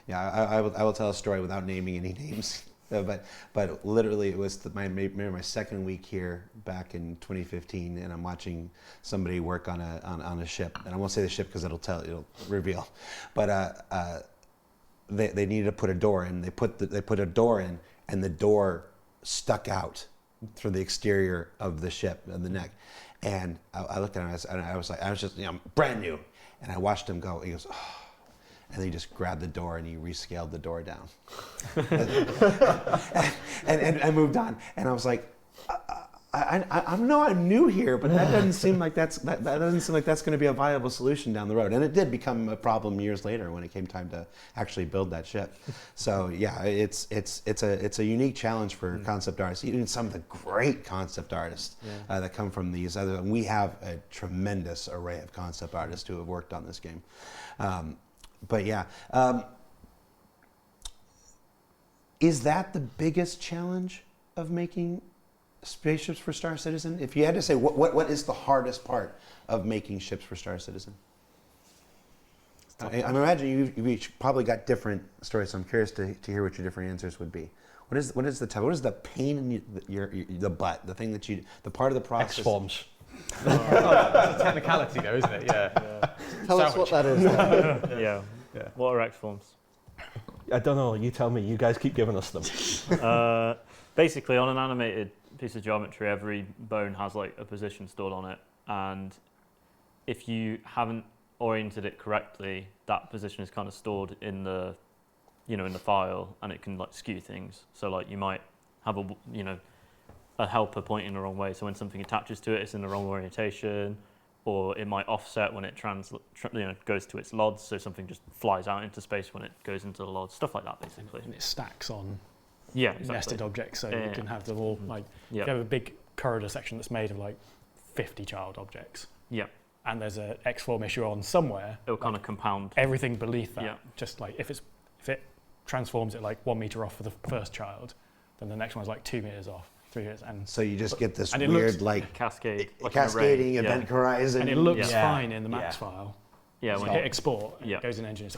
Yeah, I will tell a story without naming any names, but literally it was my second week here back in 2015, and I'm watching somebody work on a ship, and I won't say the ship because it'll reveal, but they needed to put a door in. They put a door in, and the door stuck out from the exterior of the ship and the neck, and I looked at him and I was just, you know, brand new, and I watched him go. He goes, oh. And then he just grabbed the door and he rescaled the door down, and moved on. And I was like, I know I'm new here, but that doesn't seem like that's going to be a viable solution down the road. And it did become a problem years later when it came time to actually build that ship. So yeah, it's a unique challenge for concept artists, even some of the great concept artists that come from these other. We have a tremendous array of concept artists who have worked on this game. But yeah, is that the biggest challenge of making spaceships for Star Citizen? If you had to say, what is the hardest part of making ships for Star Citizen? I'm imagining you've each probably got different stories, so I'm curious to hear what your different answers would be. What is the pain in the butt, the thing that the part of the process? X-forms. That's a technicality though, isn't it? Yeah. Tell us what that is. Yeah. What are X-forms? I don't know, you tell me, you guys keep giving us them. Basically, on an animated piece of geometry, every bone has like a position stored on it, and if you haven't oriented it correctly, that position is kind of stored in the file, and it can like skew things. So like you might have a helper pointing the wrong way. So when something attaches to it, it's in the wrong orientation, or it might offset when it goes to its LODs, so something just flies out into space when it goes into the LODs, stuff like that, basically. And it stacks on exactly. nested objects, so you can have them all, like, if you have a big corridor section that's made of like 50 child objects, and there's an X-form issue on somewhere, it'll kind of compound everything beneath that. Just like if it transforms it like 1 meter off for the first child, then the next one's like 2 meters off, 3 meters, and so you just get this weird cascading event horizon, and it looks fine in the max file. When you hit export, it goes in engine. It's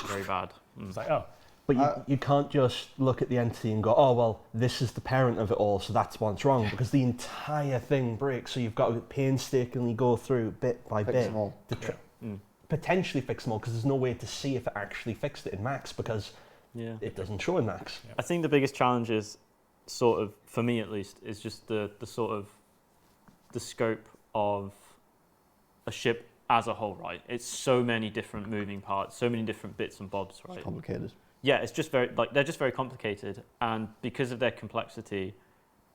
very bad. It's like, oh. But you can't just look at the entity and go, oh, well, this is the parent of it all, so that's what's wrong, because the entire thing breaks. So you've got to painstakingly go through bit by bit to potentially fix them all, because there's no way to see if it actually fixed it in max, because it doesn't show in max. I think the biggest challenge is, sort of, for me at least, is just the sort of the scope of a ship as a whole, right? It's so many different moving parts, so many different bits and bobs, right? It's complicated. Yeah, it's just they're just very complicated, and because of their complexity,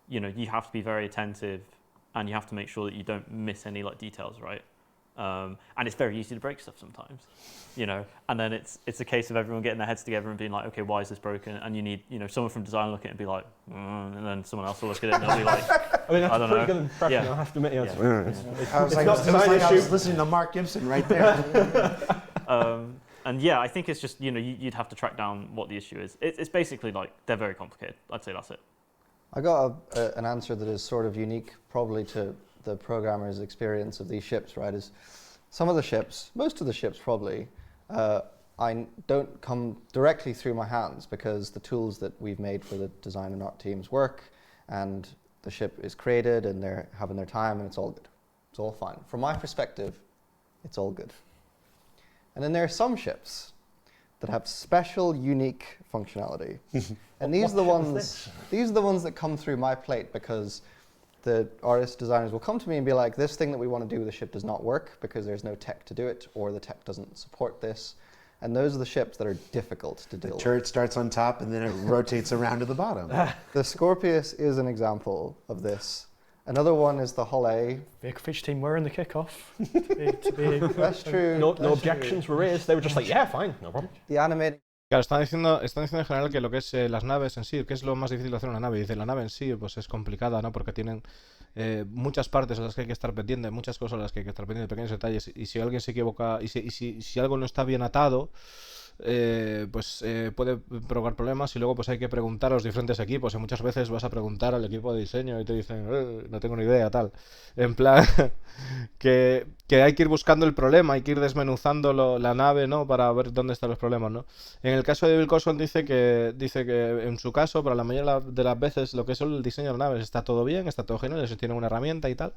you have to be very attentive, and you have to make sure that you don't miss any details, right? And it's very easy to break stuff sometimes, and then it's a case of everyone getting their heads together and being like, okay, why is this broken? And you need, someone from design look at it and be like, and then someone else will look at it and they'll be like, I mean, that's a pretty good impression, I have to admit. I was listening to Mark Gibson right there. And I think it's just, you'd have to track down what the issue is. It's basically they're very complicated. I'd say that's it. I got an answer that is sort of unique probably to the programmer's experience of these ships, right? Is some of the ships, most of the ships probably, I don't come directly through my hands, because the tools that we've made for the design and art teams work, and the ship is created and they're having their time and it's all good. It's all fine. From my perspective, it's all good. And then there are some ships that have special, unique functionality. And these are the ones that come through my plate, because the artist designers will come to me and be like, this thing that we want to do with the ship does not work because there's no tech to do it, or the tech doesn't support this. And those are the ships that are difficult to deal with. The turret starts on top and then it rotates around to the bottom. The Scorpius is an example of this. Another one is the Hull A. Vehicle feature team were in the kickoff. That's true. No objections were raised. They were just like, yeah, fine, no problem. The animating. Claro, están diciendo en general que lo que es las naves en sí, que es lo más difícil de hacer una nave. Dice, la nave en sí pues es complicada, ¿no? Porque tienen muchas partes a las que hay que estar pendiente, muchas cosas a las que hay que estar pendiente, pequeños detalles. Y si alguien se equivoca, y si algo no está bien atado, puede provocar problemas, y luego pues hay que preguntar a los diferentes equipos, y muchas veces vas a preguntar al equipo de diseño y te dicen no tengo ni idea, tal, en plan que hay que ir buscando el problema, hay que ir desmenuzando la nave, ¿no? Para ver dónde están los problemas, ¿no? En el caso de Bill Colson dice que en su caso, para la mayoría de las veces, lo que es el diseño de las naves está todo bien, está todo genial, se tiene una herramienta y tal,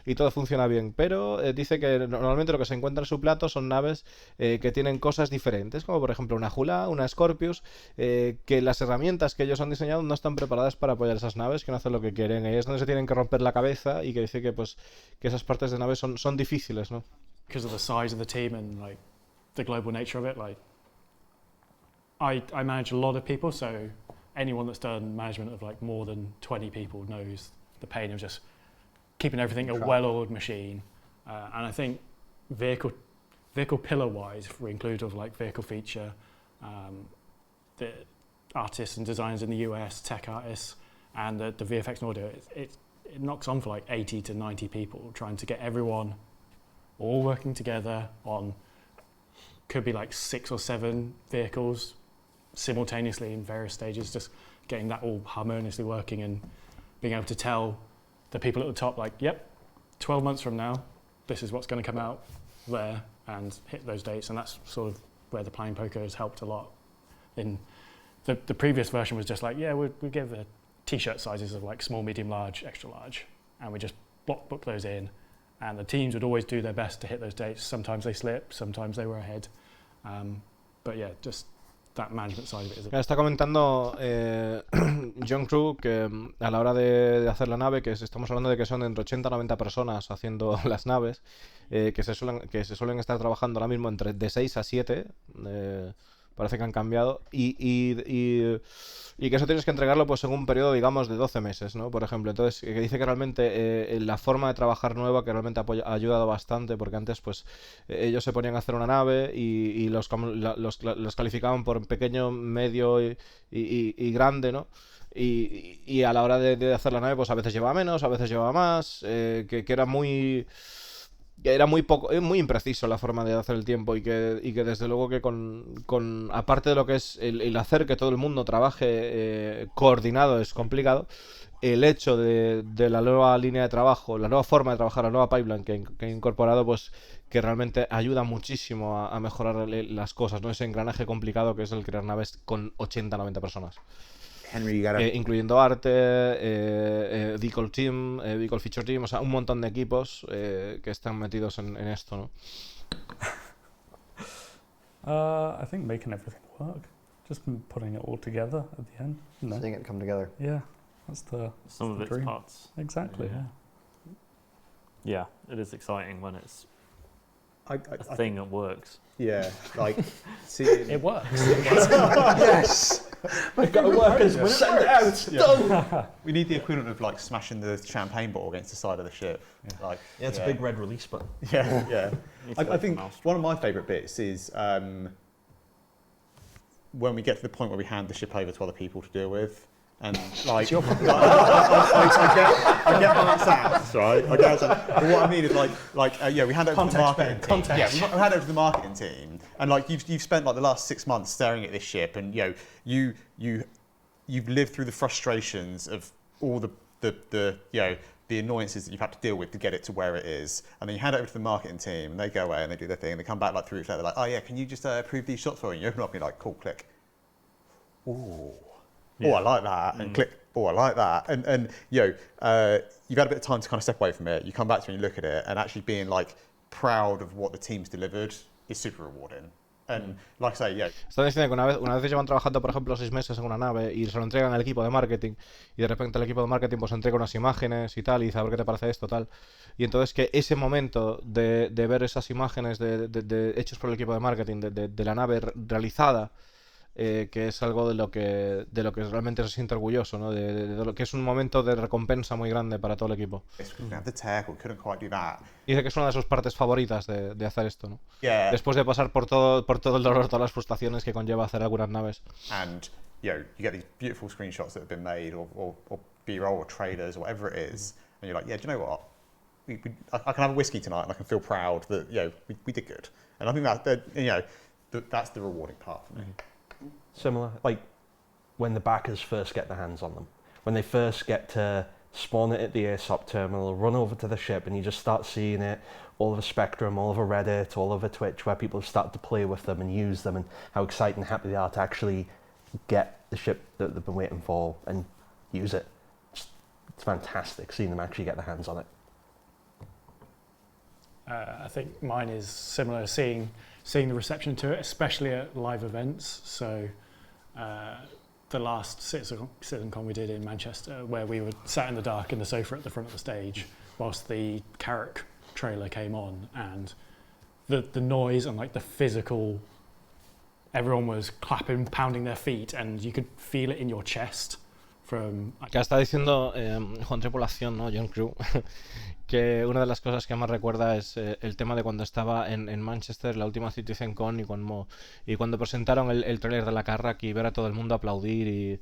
y todo funciona bien, pero dice que normalmente lo que se encuentra en su plato son naves que tienen cosas diferentes, como por ejemplo una Jula, una Scorpius, que las herramientas que ellos han diseñado no están preparadas para apoyar esas naves, que no hacen lo que quieren, y es donde se tienen que romper la cabeza, y que dice que esas partes de naves son difíciles, ¿no? Because of the size of the team and the global nature of it, I manage a lot of people, so anyone that's done management of more than 20 people knows the pain of just keeping everything a well-oiled machine. And I think vehicle pillar-wise, if we include vehicle feature, the artists and designers in the US, tech artists, and the VFX and audio, it knocks on for 80 to 90 people, trying to get everyone all working together on, could be 6 or 7 vehicles simultaneously in various stages, just getting that all harmoniously working and being able to tell the people at the top, yep, 12 months from now, this is what's going to come out there, and hit those dates. And that's sort of where the planning poker has helped a lot. In the previous version was just we give the t-shirt sizes of small, medium, large, extra large, and we just book those in, and the teams would always do their best to hit those dates. Sometimes they slipped, sometimes they were ahead, but yeah, just that management side of it. Está comentando John Crew que a la hora de hacer la nave, que estamos hablando de que son entre 80 y 90 personas haciendo las naves, que se suelen estar trabajando ahora mismo de 6 a 7, parece que han cambiado, y que eso tienes que entregarlo pues en un periodo, digamos, de 12 meses, ¿no? Por ejemplo, entonces, que dice que realmente la forma de trabajar nueva, que realmente ha ayudado bastante, porque antes, pues, ellos se ponían a hacer una nave y los calificaban por pequeño, medio y grande, ¿no? Y a la hora de hacer la nave, pues a veces llevaba menos, a veces llevaba más, que era muy poco, muy impreciso la forma de hacer el tiempo, y que desde luego que con aparte de lo que es el hacer que todo el mundo trabaje coordinado es complicado. El hecho de la nueva línea de trabajo, la nueva forma de trabajar, la nueva pipeline que he incorporado, pues que realmente ayuda muchísimo a mejorar las cosas, ¿no? Ese engranaje complicado que es el crear naves con 80-90 personas. Henry, incluyendo arte, vehicle team, vehicle feature team, o sea, un montón de equipos que están metidos en esto, ¿no? I think making everything work, just putting it all together at the end. Seeing it come together. Yeah, that's the some of its dream. parts. Exactly. Yeah, it is exciting when it's I a thing that works. Yeah, like seeing It works. Yes. We've got to work as when send it out. Done. we need the equivalent of like smashing the champagne bottle against the side of the ship. Like, Yeah, it's a big red release button. Yeah. Need to I like think mouse. one of my favourite bits is when we get to the point where we hand the ship over to other people to deal with. And like, I get how that sounds, right? I get how it sounds. But what I mean is we hand it over to the marketing team. Yeah, we hand it over to the marketing team, and like you've spent like the last 6 months staring at this ship, and you've lived through the frustrations of all the annoyances that you've had to deal with to get it to where it is, and then you hand it over to the marketing team, and they go away and they do their thing, and they come back like 3 weeks later, they're like, oh yeah, can you just approve these shots for me? And you open it up and you're like, cool, click. Ooh. Oh, I like that, and click. Oh, I like that, and you've had a bit of time to kind of step away from it. You come back to it and you look at it, and actually being like proud of what the team's delivered is super rewarding. And like I say, Están diciendo que una vez llevan trabajando, por ejemplo, 6 meses en una nave y se lo entregan al equipo de marketing, y de repente el equipo de marketing pues entrega unas imágenes y tal, y dice, a ver qué te parece esto, tal. Y entonces que ese momento de ver esas imágenes hechos por el equipo de marketing de la nave realizada, que es algo de lo que realmente se siente orgulloso, ¿no? De lo que es un momento de recompensa muy grande para todo el equipo. Dice que es una de sus partes favoritas de hacer esto, ¿no? Yeah. Después de pasar por todo el dolor, todas las frustraciones que conlleva hacer algunas naves. And you get these beautiful screenshots that have been made, or B-roll, or trailers, or whatever it is, and you're like, yeah, do you know what? I can have a whiskey tonight, and I can feel proud that we did good. And I think that's the rewarding part for me. Similar, like when the backers first get their hands on them, when they first get to spawn it at the ASOP terminal, run over to the ship, and you just start seeing it all over Spectrum, all over Reddit, all over Twitch, where people have started to play with them and use them, and how excited and happy they are to actually get the ship that they've been waiting for and use it. It's fantastic seeing them actually get their hands on it. I think mine is similar, seeing the reception to it, especially at live events. So the last CitizenCon we did in Manchester, where we were sat in the dark in the sofa at the front of the stage whilst the Carrick trailer came on, and the noise and like the physical, everyone was clapping, pounding their feet, and you could feel it in your chest. Que está diciendo Juan Tripulación, ¿no? John Crew, que una de las cosas que más recuerda es el tema de cuando estaba en Manchester, la última CitizenCon, y cuando presentaron el tráiler de la Carrack y ver a todo el mundo aplaudir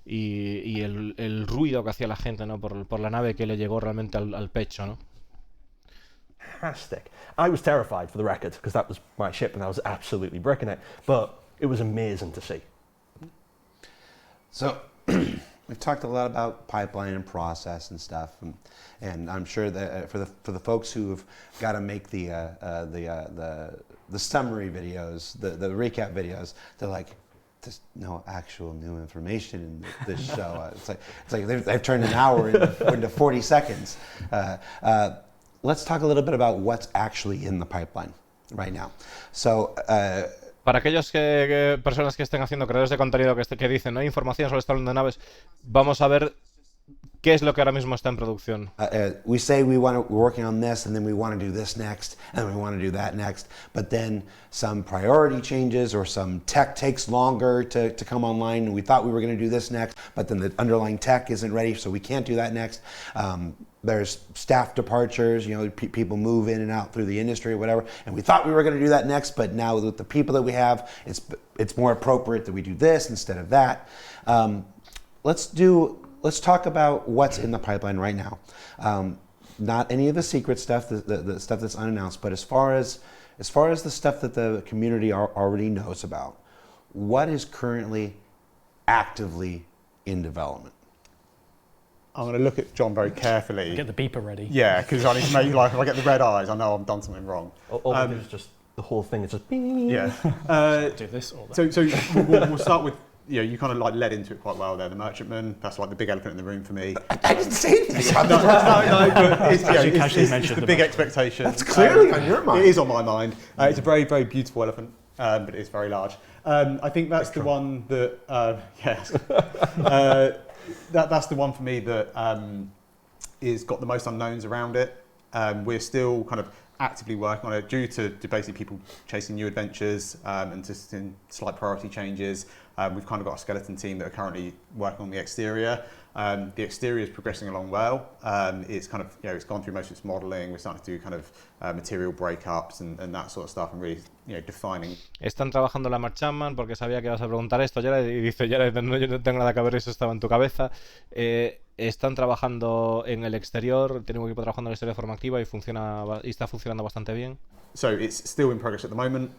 y el ruido que hacía la gente, ¿no? por la nave que le llegó realmente al pecho, ¿no? Fantastic. I was terrified, for the record, because that was my ship and I was absolutely bricking it, but it was amazing to see. So we've talked a lot about pipeline and process and stuff, and I'm sure that for the folks who've got to make the summary videos, the recap videos, they're like, there's no actual new information in this show. It's like they've turned an hour into 40 seconds. Let's talk a little bit about what's actually in the pipeline right now. So. Para aquellos personas que estén haciendo creadores de contenido que dicen no hay información sobre esta de naves, vamos a ver ¿qué es lo que ahora mismo está en producción? We say we're working on this, and then we want to do this next, and we want to do that next. But then some priority changes, or some tech takes longer to come online, and we thought we were going to do this next, but then the underlying tech isn't ready, so we can't do that next. There's staff departures, people move in and out through the industry or whatever, and we thought we were going to do that next, but now with the people that we have, it's more appropriate that we do this instead of that. Let's talk about what's in the pipeline right now. Not any of the secret stuff, the stuff that's unannounced, but as far as the stuff that the community already knows about, what is currently actively in development? I'm going to look at John very carefully. Get the beeper ready. Yeah, because I need to make, if I get the red eyes, I know I've done something wrong. It's just the whole thing is just... Yeah. Do this or that. So we'll start with, you kind of led into it quite well there, the merchantman. That's like the big elephant in the room for me. I didn't say anything. No, but it's mentioned the big expectation. That's clearly on your mind. It is on my mind. It's a very, very beautiful elephant, but it is very large. I think that's the one that, that's the one for me that is got the most unknowns around it. We're still kind of actively working on it due to basically people chasing new adventures and just in slight priority changes. We've kind of got a skeleton team that are currently working on the exterior. The exterior is progressing along well. It's kind of, it's gone through most of its modelling. We're starting to do kind of material breakups and that sort of stuff and really, defining. Están trabajando la Merchantman porque sabía que ibas a preguntar esto, Jared, y dice, Jared, no, yo no tengo nada que ver, eso estaba en tu cabeza. Están trabajando en el exterior, tienen un equipo trabajando en el exterior de forma activa y está funcionando bastante bien. So it's still in progress at the moment.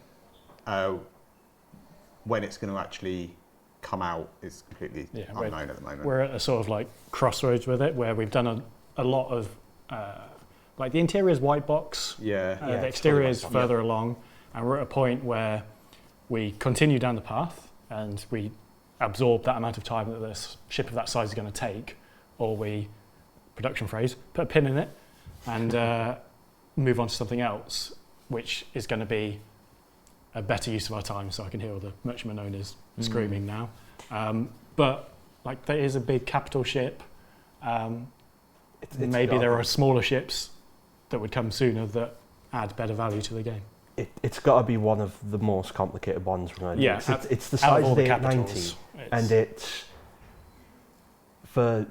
When it's going to actually come out is completely unknown at the moment. We're at a sort of crossroads with it, where we've done a lot of the interior is white box, the exterior is further along, and we're at a point where we continue down the path and we absorb that amount of time that this ship of that size is going to take, or we, production phrase, put a pin in it and move on to something else, which is going to be a better use of our time. So I can hear all the merchantman owners screaming now. But there is a big capital ship. Maybe there are smaller ships that would come sooner that add better value to the game. It's got to be one of the most complicated ones, right? Yeah, it's the size of the 890, capitals, and it's for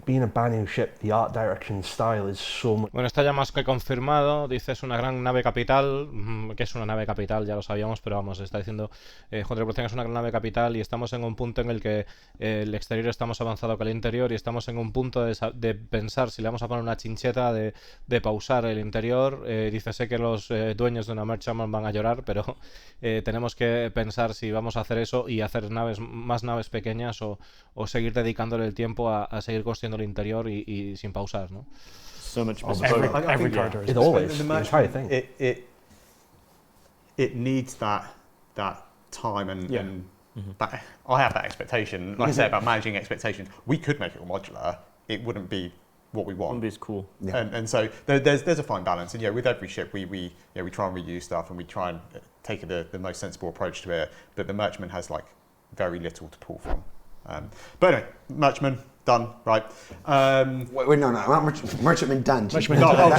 being a brand new ship, the art direction style is so much. Bueno, está ya más que confirmado, dice es una gran nave capital, que es una nave capital, ya lo sabíamos, pero vamos, está diciendo Junta de es una gran nave capital y estamos en un punto en el que el exterior está más avanzado que el interior y estamos en un punto de pensar si le vamos a poner una chincheta, de pausar el interior. Dice, sé que los dueños de una Merchantman van a llorar, pero tenemos que pensar si vamos a hacer eso y hacer más naves pequeñas o seguir dedicándole el tiempo a seguir construyendo el interior y sin pausar, ¿no? So much every character it always the entire thing. It needs that time and that, I have that expectation. Like I say about managing expectations, we could make it all modular. It wouldn't be what we want. Wouldn't be as cool. Yeah. And so there's a fine balance. And with every ship we try and reuse stuff and we try and take the most sensible approach to it. But the Merchantman has very little to pull from. But anyway, Merchantman done, right? Wait, no, not Merchantman done. Sorry, right.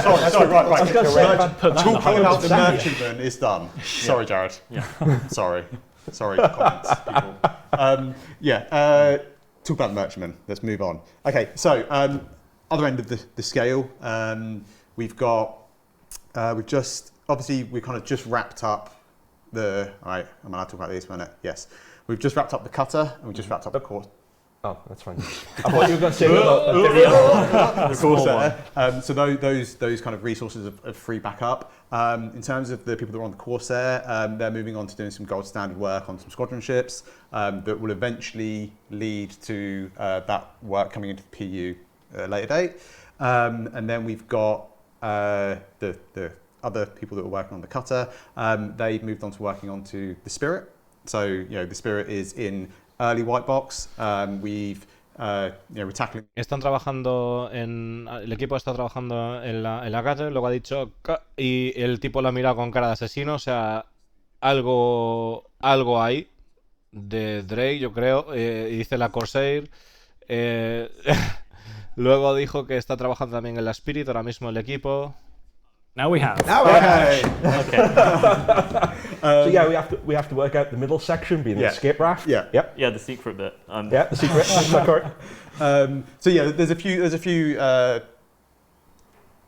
Talking about the Merchantman is done. Sorry, Jared. Yeah. Sorry, comments, people. Talk about the Merchantman. Let's move on. Okay, so other end of the scale, we've kind of just wrapped up I'm allowed to talk about this one. Yes. We've just wrapped up the cutter and we've just wrapped up the course. Oh, that's fine. I thought you were going to say the Corsair. So those kind of resources have freed back up. In terms of the people that are on the Corsair, they're moving on to doing some gold standard work on some squadron ships that will eventually lead to that work coming into the PU at a later date. And then we've got the other people that were working on the cutter. They've moved on to working onto the Spirit. So, the Spirit is in early white box. We're tackling. Están trabajando el equipo está trabajando en la cutter, luego ha dicho y el tipo lo ha mirado con cara de asesino, o sea, algo hay de Drake, yo creo, y dice la Corsair. Luego dijo que está trabajando también en la Spirit, ahora mismo el equipo. Now we have. Okay. So yeah, we have to work out the middle section, being the skip raft. Yeah. Yep. Yeah, the secret bit. Yeah, the secret. Is that correct? So yeah, there's a few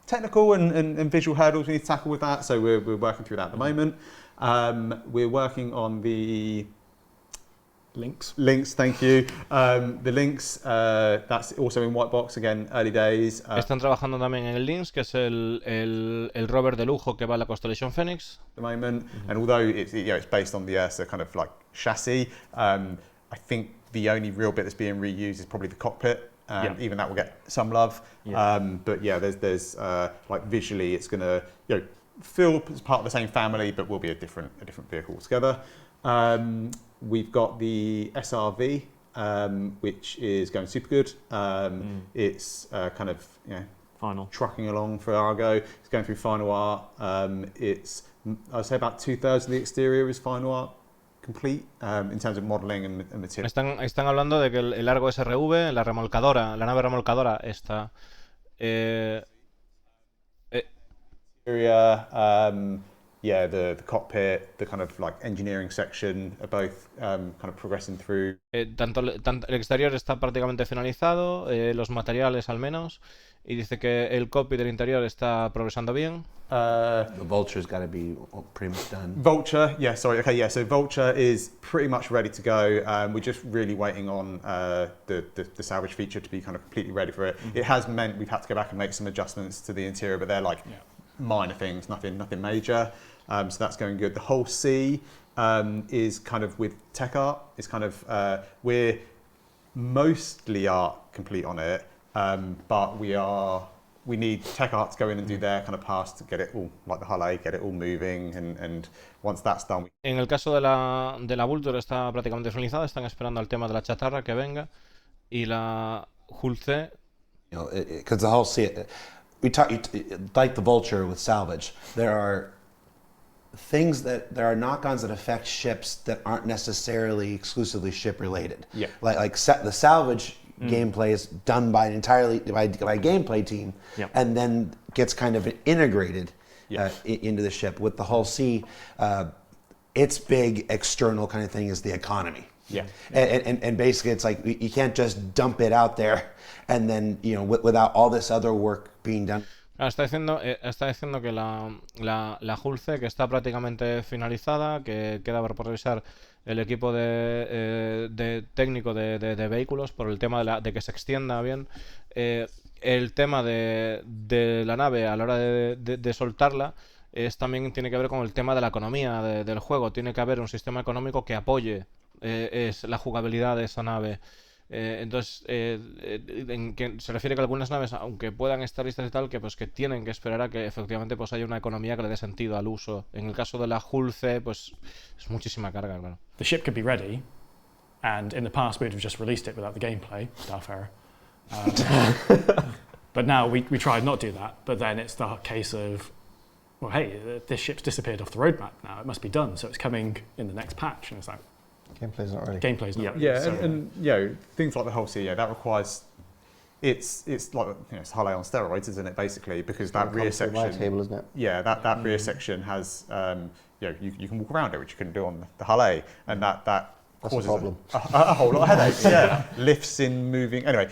technical and visual hurdles we need to tackle with that. So we're working through that at the moment. We're working on the links. Thank you. The links, that's also in white box again, early days. Están trabajando también en el Links, que es el rover de lujo que va a la Constellation Phoenix. At the moment, and although it's based on the Ursa kind of like chassis, I think the only real bit that's being reused is probably the cockpit. Even that will get some love. But yeah, there's like visually, it's going to feel as part of the same family, but will be a different vehicle altogether. We've got the SRV, which is going super good. It's kind of final trucking along for Argo. It's going through final art. I'd say about 2/3 of the exterior is final art complete in terms of modelling and material. Están hablando de que el Argo SRV, la nave remolcadora está. The cockpit, the kind of like engineering section are both kind of progressing through. Tanto el exterior está prácticamente finalizado, los materiales al menos, y dice que el cockpit del interior está progresando bien. The Vulture's got to be pretty much done. Vulture, so Vulture is pretty much ready to go. We're just really waiting on the salvage feature to be kind of completely ready for it. It has meant we've had to go back and make some adjustments to the interior, but they're like minor things, nothing major. So that's going good. The whole C is kind of with tech art. It's kind of we're mostly art complete on it, but we need tech art to go in and do their kind of pass to get it all like the hull A, get it all moving, and once that's done. En el caso de la Vulture está prácticamente finalizada. Están esperando al tema de la chatarra que venga y la Hull C. Because the whole C, like the Vulture with salvage, there are knock-ons that affect ships that aren't necessarily exclusively ship related. Yeah. Like the salvage gameplay is done by a gameplay team, and then gets kind of integrated into the ship. With the Hull C, its big external kind of thing is the economy. Yeah. And basically it's like you can't just dump it out there and then without all this other work being done. Está diciendo que la Hull C, que está prácticamente finalizada, que queda por revisar el equipo de técnico de vehículos por el tema de que se extienda bien. El tema de la nave a la hora de soltarla también tiene que ver con el tema de la economía del juego. Tiene que haber un sistema económico que apoye la jugabilidad de esa nave. Entonces, en que se refiere que algunas naves, aunque puedan estar listas y tal, que tienen que esperar a que efectivamente haya una economía que le dé sentido al uso. En el caso de la Hull C, pues es muchísima carga, claro. The ship could be ready, and in the past we'd have just released it without the gameplay, staff error. But now we try and not do that, but then it's the case of, well, hey, this ship's disappeared off the roadmap now, it must be done, so it's coming in the next patch, and it's like, Gameplay's not ready. And things like the whole C, that requires it's like it's Hull A on steroids, isn't it? Basically, because that rear section, my table, isn't it? Yeah, that rear section has you can walk around it, which you couldn't do on the Hull A, and that causes a whole lot of headaches. Yeah, lifts in moving. Anyway,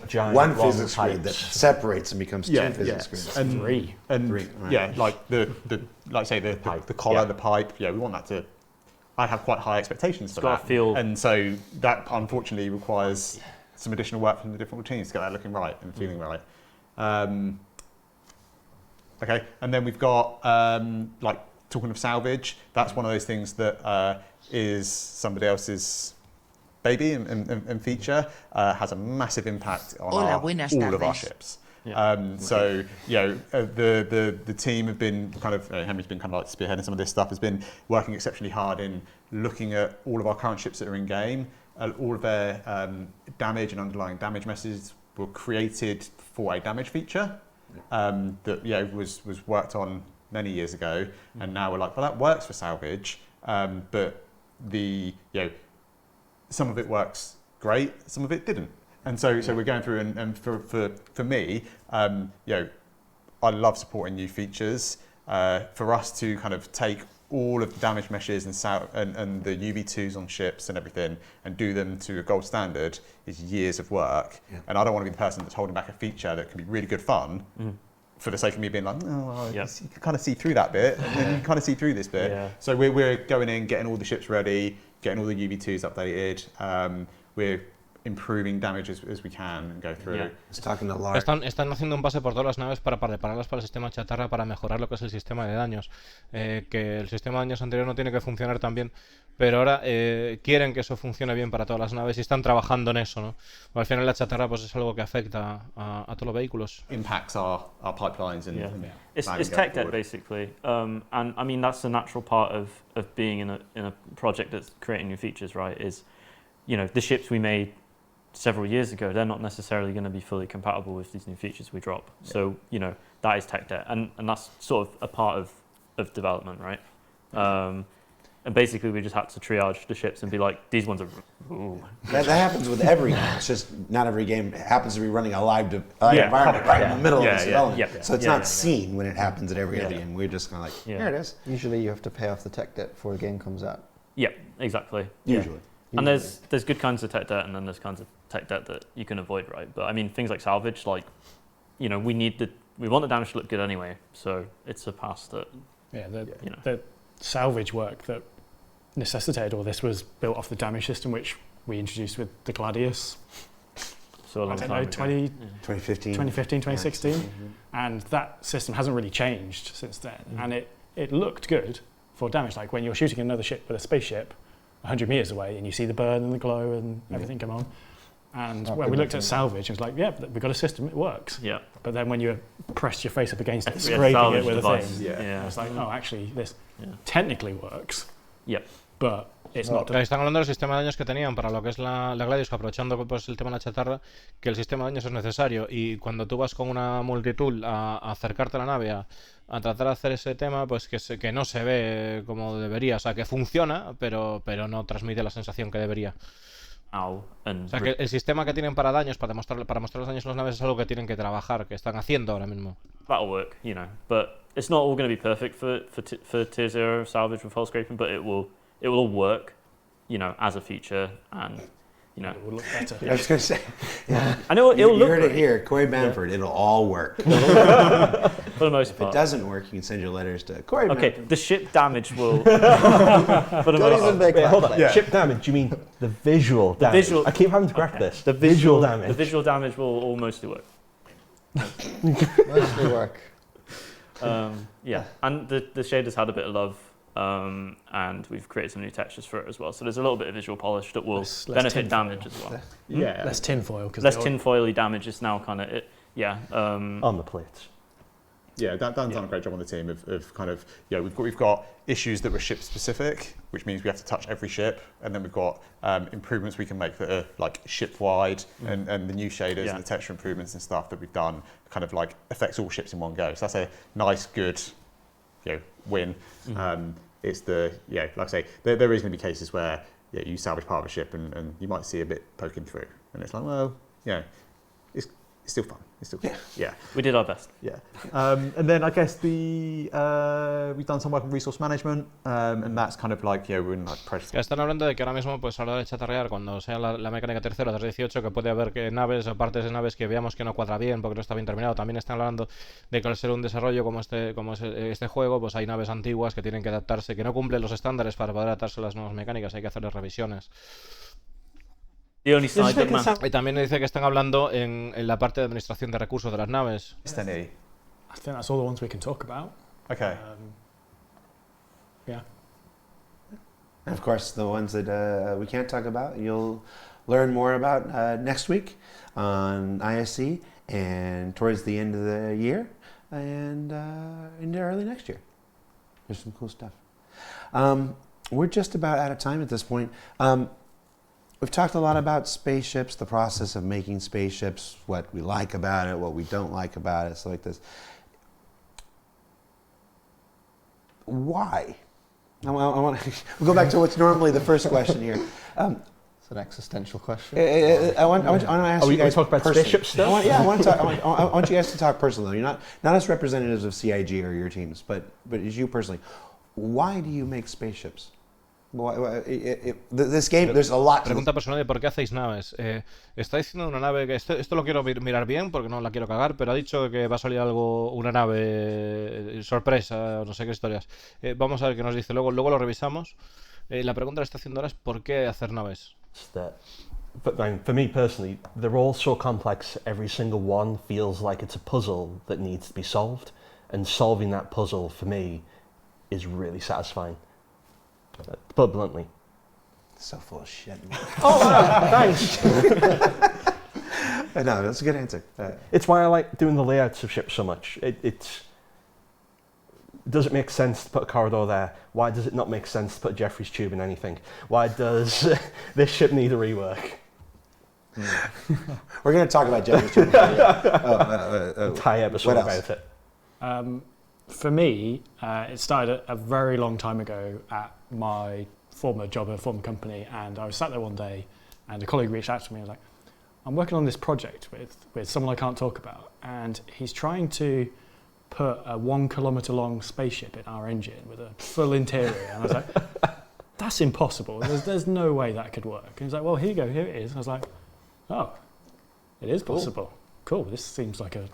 giant one physics screen that separates and becomes two physics screens. And three. Right. Like the collar, the pipe. Yeah, we want that to. I have quite high expectations for that, and so that unfortunately requires some additional work from the different teams to get that looking right and feeling right. Okay, and then we've got like talking of salvage. That's one of those things that is somebody else's baby and feature, has a massive impact on all of our ships. So the team have been kind of Henry's been kind of like spearheading some of this stuff, has been working exceptionally hard in looking at all of our current ships that are in game. All of their damage and underlying damage messages were created for a damage feature that was worked on many years ago, and now we're like, well, that works for salvage, but some of it works great, some of it didn't. And so we're going through, and for me, I love supporting new features. For us to kind of take all of the damage meshes and the UV2s on ships and everything and do them to a gold standard is years of work. Yeah. And I don't want to be the person that's holding back a feature that can be really good fun for the sake of me being like, you can kind of see through that bit, and then you kind of see through this bit. Yeah. So we're going in, getting all the ships ready, getting all the UV2s updated. We're improving damage as we can and go through. Están haciendo un pase por todas las naves para prepararlas para el sistema chatarra, para mejorar lo que es el sistema de daños, que el sistema de daños anterior no tiene que funcionar tan bien, pero ahora quieren que eso funcione bien para todas las naves y están trabajando en eso, ¿no? Al final la chatarra pues es algo que afecta a todos los vehículos. Impacts our pipelines and it's tech debt basically, and I mean that's a natural part of being in a project that's creating new features, right? Is the ships we made several years ago, they're not necessarily going to be fully compatible with these new features we drop. Yeah. So, that is tech debt. And that's sort of a part of development, right? And basically we just had to triage the ships and be like, these ones are... That happens with every game. It's just not every game happens to be running a live environment right in the middle of this development. So it's not seen when it happens at every other game. We're just kind of like, here it is. Usually you have to pay off the tech debt before the game comes out. Yeah, exactly. Usually. And there's good kinds of tech debt and then there's kinds of tech debt that you can avoid, right? But I mean, things like salvage, like, we want the damage to look good anyway, so it's a pass that... Yeah, the salvage work that necessitated all this was built off the damage system which we introduced with the Gladius. So I don't know, 2015, 2016. And that system hasn't really changed since then. And it looked good for damage, like when you're shooting another ship with a spaceship 100 meters away and you see the burn and the glow and everything come on. And when we looked at salvage, it was like, we've got a system, it works. Yeah. But then when you pressed your face up against it, scraping it with a thing, it's like, actually, this technically works. Yeah. But it's not. Están hablando del sistema de daños que tenían para lo que es la Gladius, aprovechando pues, el tema de la chatarra, que el sistema de daños es necesario y cuando tú vas con una multitool a acercarte a la nave a tratar de hacer ese tema, pues que no se ve como debería, o sea, que funciona, pero no transmite la sensación que debería. O sea, que el sistema que tienen para daños, para mostrar los daños en las naves es algo que tienen que trabajar, que están haciendo ahora mismo. That'll work, but it's not all going to be perfect for Tier 0 salvage with hull scraping, but it will all work, as a feature, and it will look better. I was going to say, I know it'll look. You heard it here, Corey Bamford. It'll all work. For the most part. If it doesn't work, you can send your letters to Corey Bamford. Okay, the ship damage will. For the most part. Hold on. Yeah. Ship damage? You mean the visual damage? I keep having to crack this. The visual damage. The visual damage will all mostly work. Mostly work. And the shaders had a bit of love. And we've created some new textures for it as well. So there's a little bit of visual polish that will benefit damage as well. Less tinfoil. Less tinfoily damage is now kind of it. Yeah. On the plates. Yeah, Dan's done a great job on the team of kind of, we've got issues that were ship specific, which means we have to touch every ship, and then we've got improvements we can make that are like ship wide, and the new shaders and the texture improvements and stuff that we've done kind of like affects all ships in one go. So that's a nice, good, win. It's like I say, there is going to be cases where you salvage part of a ship and you might see a bit poking through, and it's like, well, it's still fun. It's still fun. Yeah. We did our best. Yeah. And then I guess we've done some work on resource management, and that's kind of like, we're in like process. Están hablando de que ahora mismo, pues a la hora de chatarrear, cuando sea la mecánica tercera, 318, que puede haber naves o partes de naves que veamos que no cuadra bien porque no está bien terminado. También están hablando de que al ser un desarrollo como es este juego, pues hay naves antiguas que tienen que adaptarse, que no cumplen los estándares para poder adaptarse a las nuevas mecánicas, hay que hacerles revisiones. Y también dice que están hablando en la parte de administración de recursos de las naves. I think that's all the ones we can talk about. Okay. And of course, the ones that we can't talk about, you'll learn more about next week on ISC and towards the end of the year and into early next year. There's some cool stuff. We're just about out of time at this point. We've talked a lot about spaceships, the process of making spaceships, what we like about it, what we don't like about it, stuff like this. Why? We'll go back to what's normally the first question here. It's an existential question. I want to ask you guys. Are we talking about spaceship stuff? I want you guys to talk personally. You're not as representatives of CIG or your teams, but as you personally. Why do you make spaceships? This game, there's a lot. Pregunta personal de por qué hacéis naves. Está diciendo una nave que esto lo quiero mirar bien porque no la quiero cagar, pero ha dicho que va a salir algo, una nave sorpresa, no sé qué historias. Vamos a ver qué nos dice. Luego lo revisamos. La pregunta que está haciendo ahora es ¿por qué hacer naves? For me personally, they're all so complex. Every single one feels like it's a puzzle that needs to be solved, and solving that puzzle for me is really satisfying. Put bluntly. So full of shit. Oh, thanks. No, that's a good answer. It's why I like doing the layouts of ships so much. Does it make sense to put a corridor there? Why does it not make sense to put Jeffrey's tube in anything? Why does this ship need a rework? We're going to talk about Jeffrey's tube. Entire episode about it. For me, it started a very long time ago at my former job at a former company, and I was sat there one day and a colleague reached out to me and was like, I'm working on this project with someone I can't talk about, and he's trying to put a 1 kilometre long spaceship in our engine with a full interior. And I was like, that's impossible. There's no way that could work. And he's like, well, here you go, here it is. And I was like, oh, it is possible. Cool, this seems like a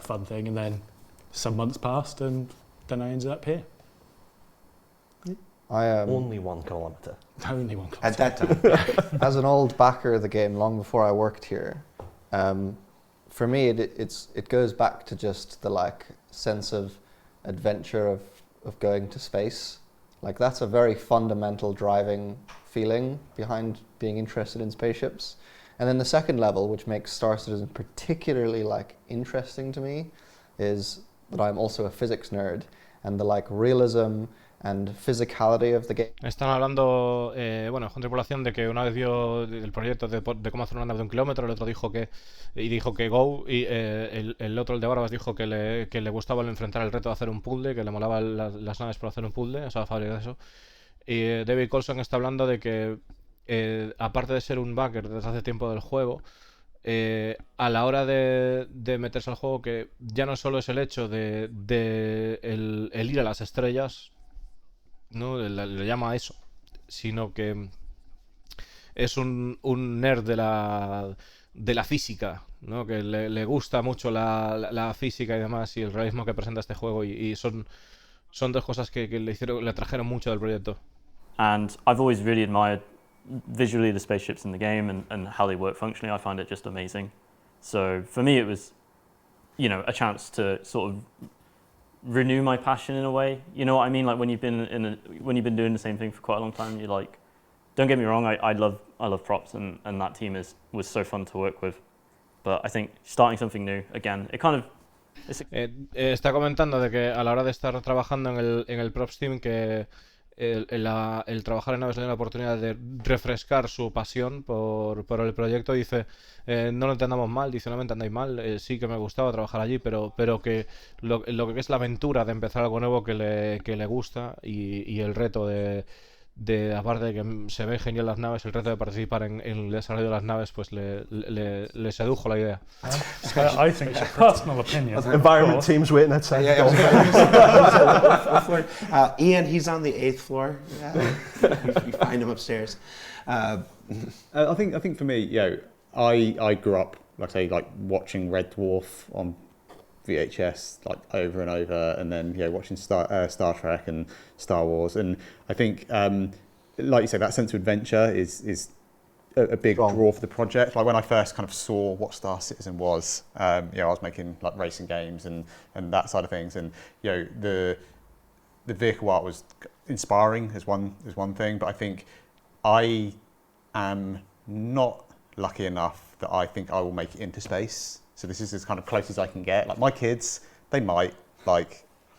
fun thing. And then some months passed, and then I ended up here. Only 1 kilometre. Only 1 kilometre. At that time. As an old backer of the game, long before I worked here, for me it goes back to just the sense of adventure of going to space. Like that's a very fundamental driving feeling behind being interested in spaceships. And then the second level, which makes Star Citizen particularly interesting to me, is that I'm also a physics nerd, and the realism and physicality of the game. Están hablando, con tripulación de que una vez vio el proyecto de cómo hacer una nave de 1 kilómetro, el otro dijo que go, y el otro, el de Barbas, dijo que le gustaba enfrentar el reto de hacer un puzzle, que le molaban las naves por hacer un puzzle, o sea, fabricar eso. Y David Colson está hablando de que, aparte de ser un backer desde hace tiempo del juego, a la hora de meterse al juego, que ya no solo es el hecho de el ir a las estrellas, no le llama a eso, sino que es un nerd de la física, ¿no? Que le gusta mucho la física y demás, y el realismo que presenta este juego, y son dos cosas que le trajeron mucho del proyecto. And I've always really admired visually the spaceships in the game and how they work functionally. I find it just amazing. So for me, it was, a chance to sort of renew my passion in a way. You know what I mean? Like when you've been doing the same thing for quite a long time, you're like, don't get me wrong, I love props, and that team was so fun to work with. But I think starting something new again, it kind of está comentando de que a la hora de estar trabajando en el props team, que el trabajar en naves le dio la oportunidad de refrescar su pasión por el proyecto. Dice, no lo entendamos mal, dice, no me entendáis mal, sí que me gustaba trabajar allí, pero que lo que es la aventura de empezar algo nuevo que le gusta, y el reto de aparte de que se ven genial las naves, el reto de participar en el desarrollo de las naves, pues le sedujo la idea. I think it's a personal opinion. Environment team's waiting outside. Ian, he's on the 8th floor. You find him upstairs. I think for me, I grew up, watching Red Dwarf on VHS over and over, and then watching Star Trek and Star Wars, and I think like you say, that sense of adventure is a big draw for the project. Like when I first kind of saw what Star Citizen was, I was making racing games and that side of things, and the vehicle art was inspiring as one thing, but I think I am not lucky enough that I think I will make it into space. So this is as kind of close as I can get. Like my kids, they might,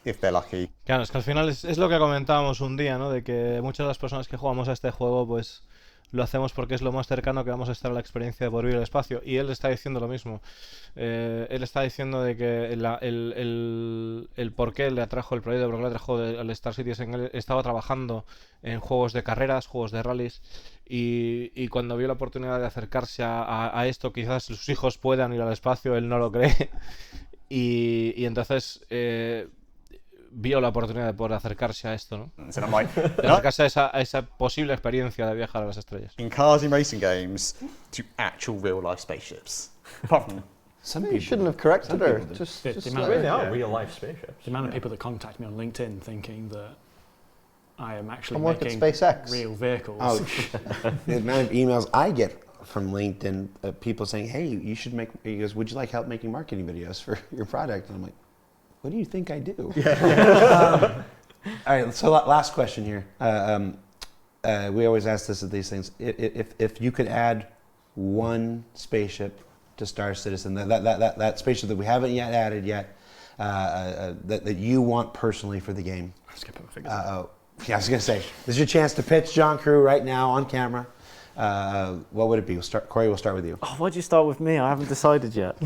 if they're lucky. Claro, es que al final es lo que comentábamos un día, ¿no? De que muchas de las personas que jugamos a este juego, pues lo hacemos porque es lo más cercano que vamos a estar a la experiencia de poder vivir el espacio. Y él está diciendo lo mismo. Él está diciendo de que el por qué le atrajo el proyecto, por qué le atrajo al Star Citizen. Él estaba trabajando en juegos de carreras, juegos de rallies, y cuando vio la oportunidad de acercarse a esto, quizás sus hijos puedan ir al espacio, él no lo cree. Y entonces vio la oportunidad de poder acercarse a esto, ¿no? So I'm like, De acercarse a esa posible experiencia de viajar a las estrellas. in cars and racing games to actual real life spaceships. Apart from You shouldn't have corrected her. do. Just The let amount her- of- They are real life spaceships. The amount of people that contact me on LinkedIn thinking that I am actually Come work at making SpaceX. real vehicles. Oh, the amount of emails I get from LinkedIn, people saying, "Hey, you should make." He goes, "Would you like help making marketing videos for your product?" And I'm like, "What do you think I do?" All right. So last question here. We always ask this at these things. If you could add one spaceship to Star Citizen, that spaceship that we haven't yet added yet, that you want personally for the game. Let's get put figures. Yeah, I was gonna say, this is your chance to pitch John Crew right now on camera. What would it be? Corey, we'll start with you. Oh, why'd you start with me? I haven't decided yet.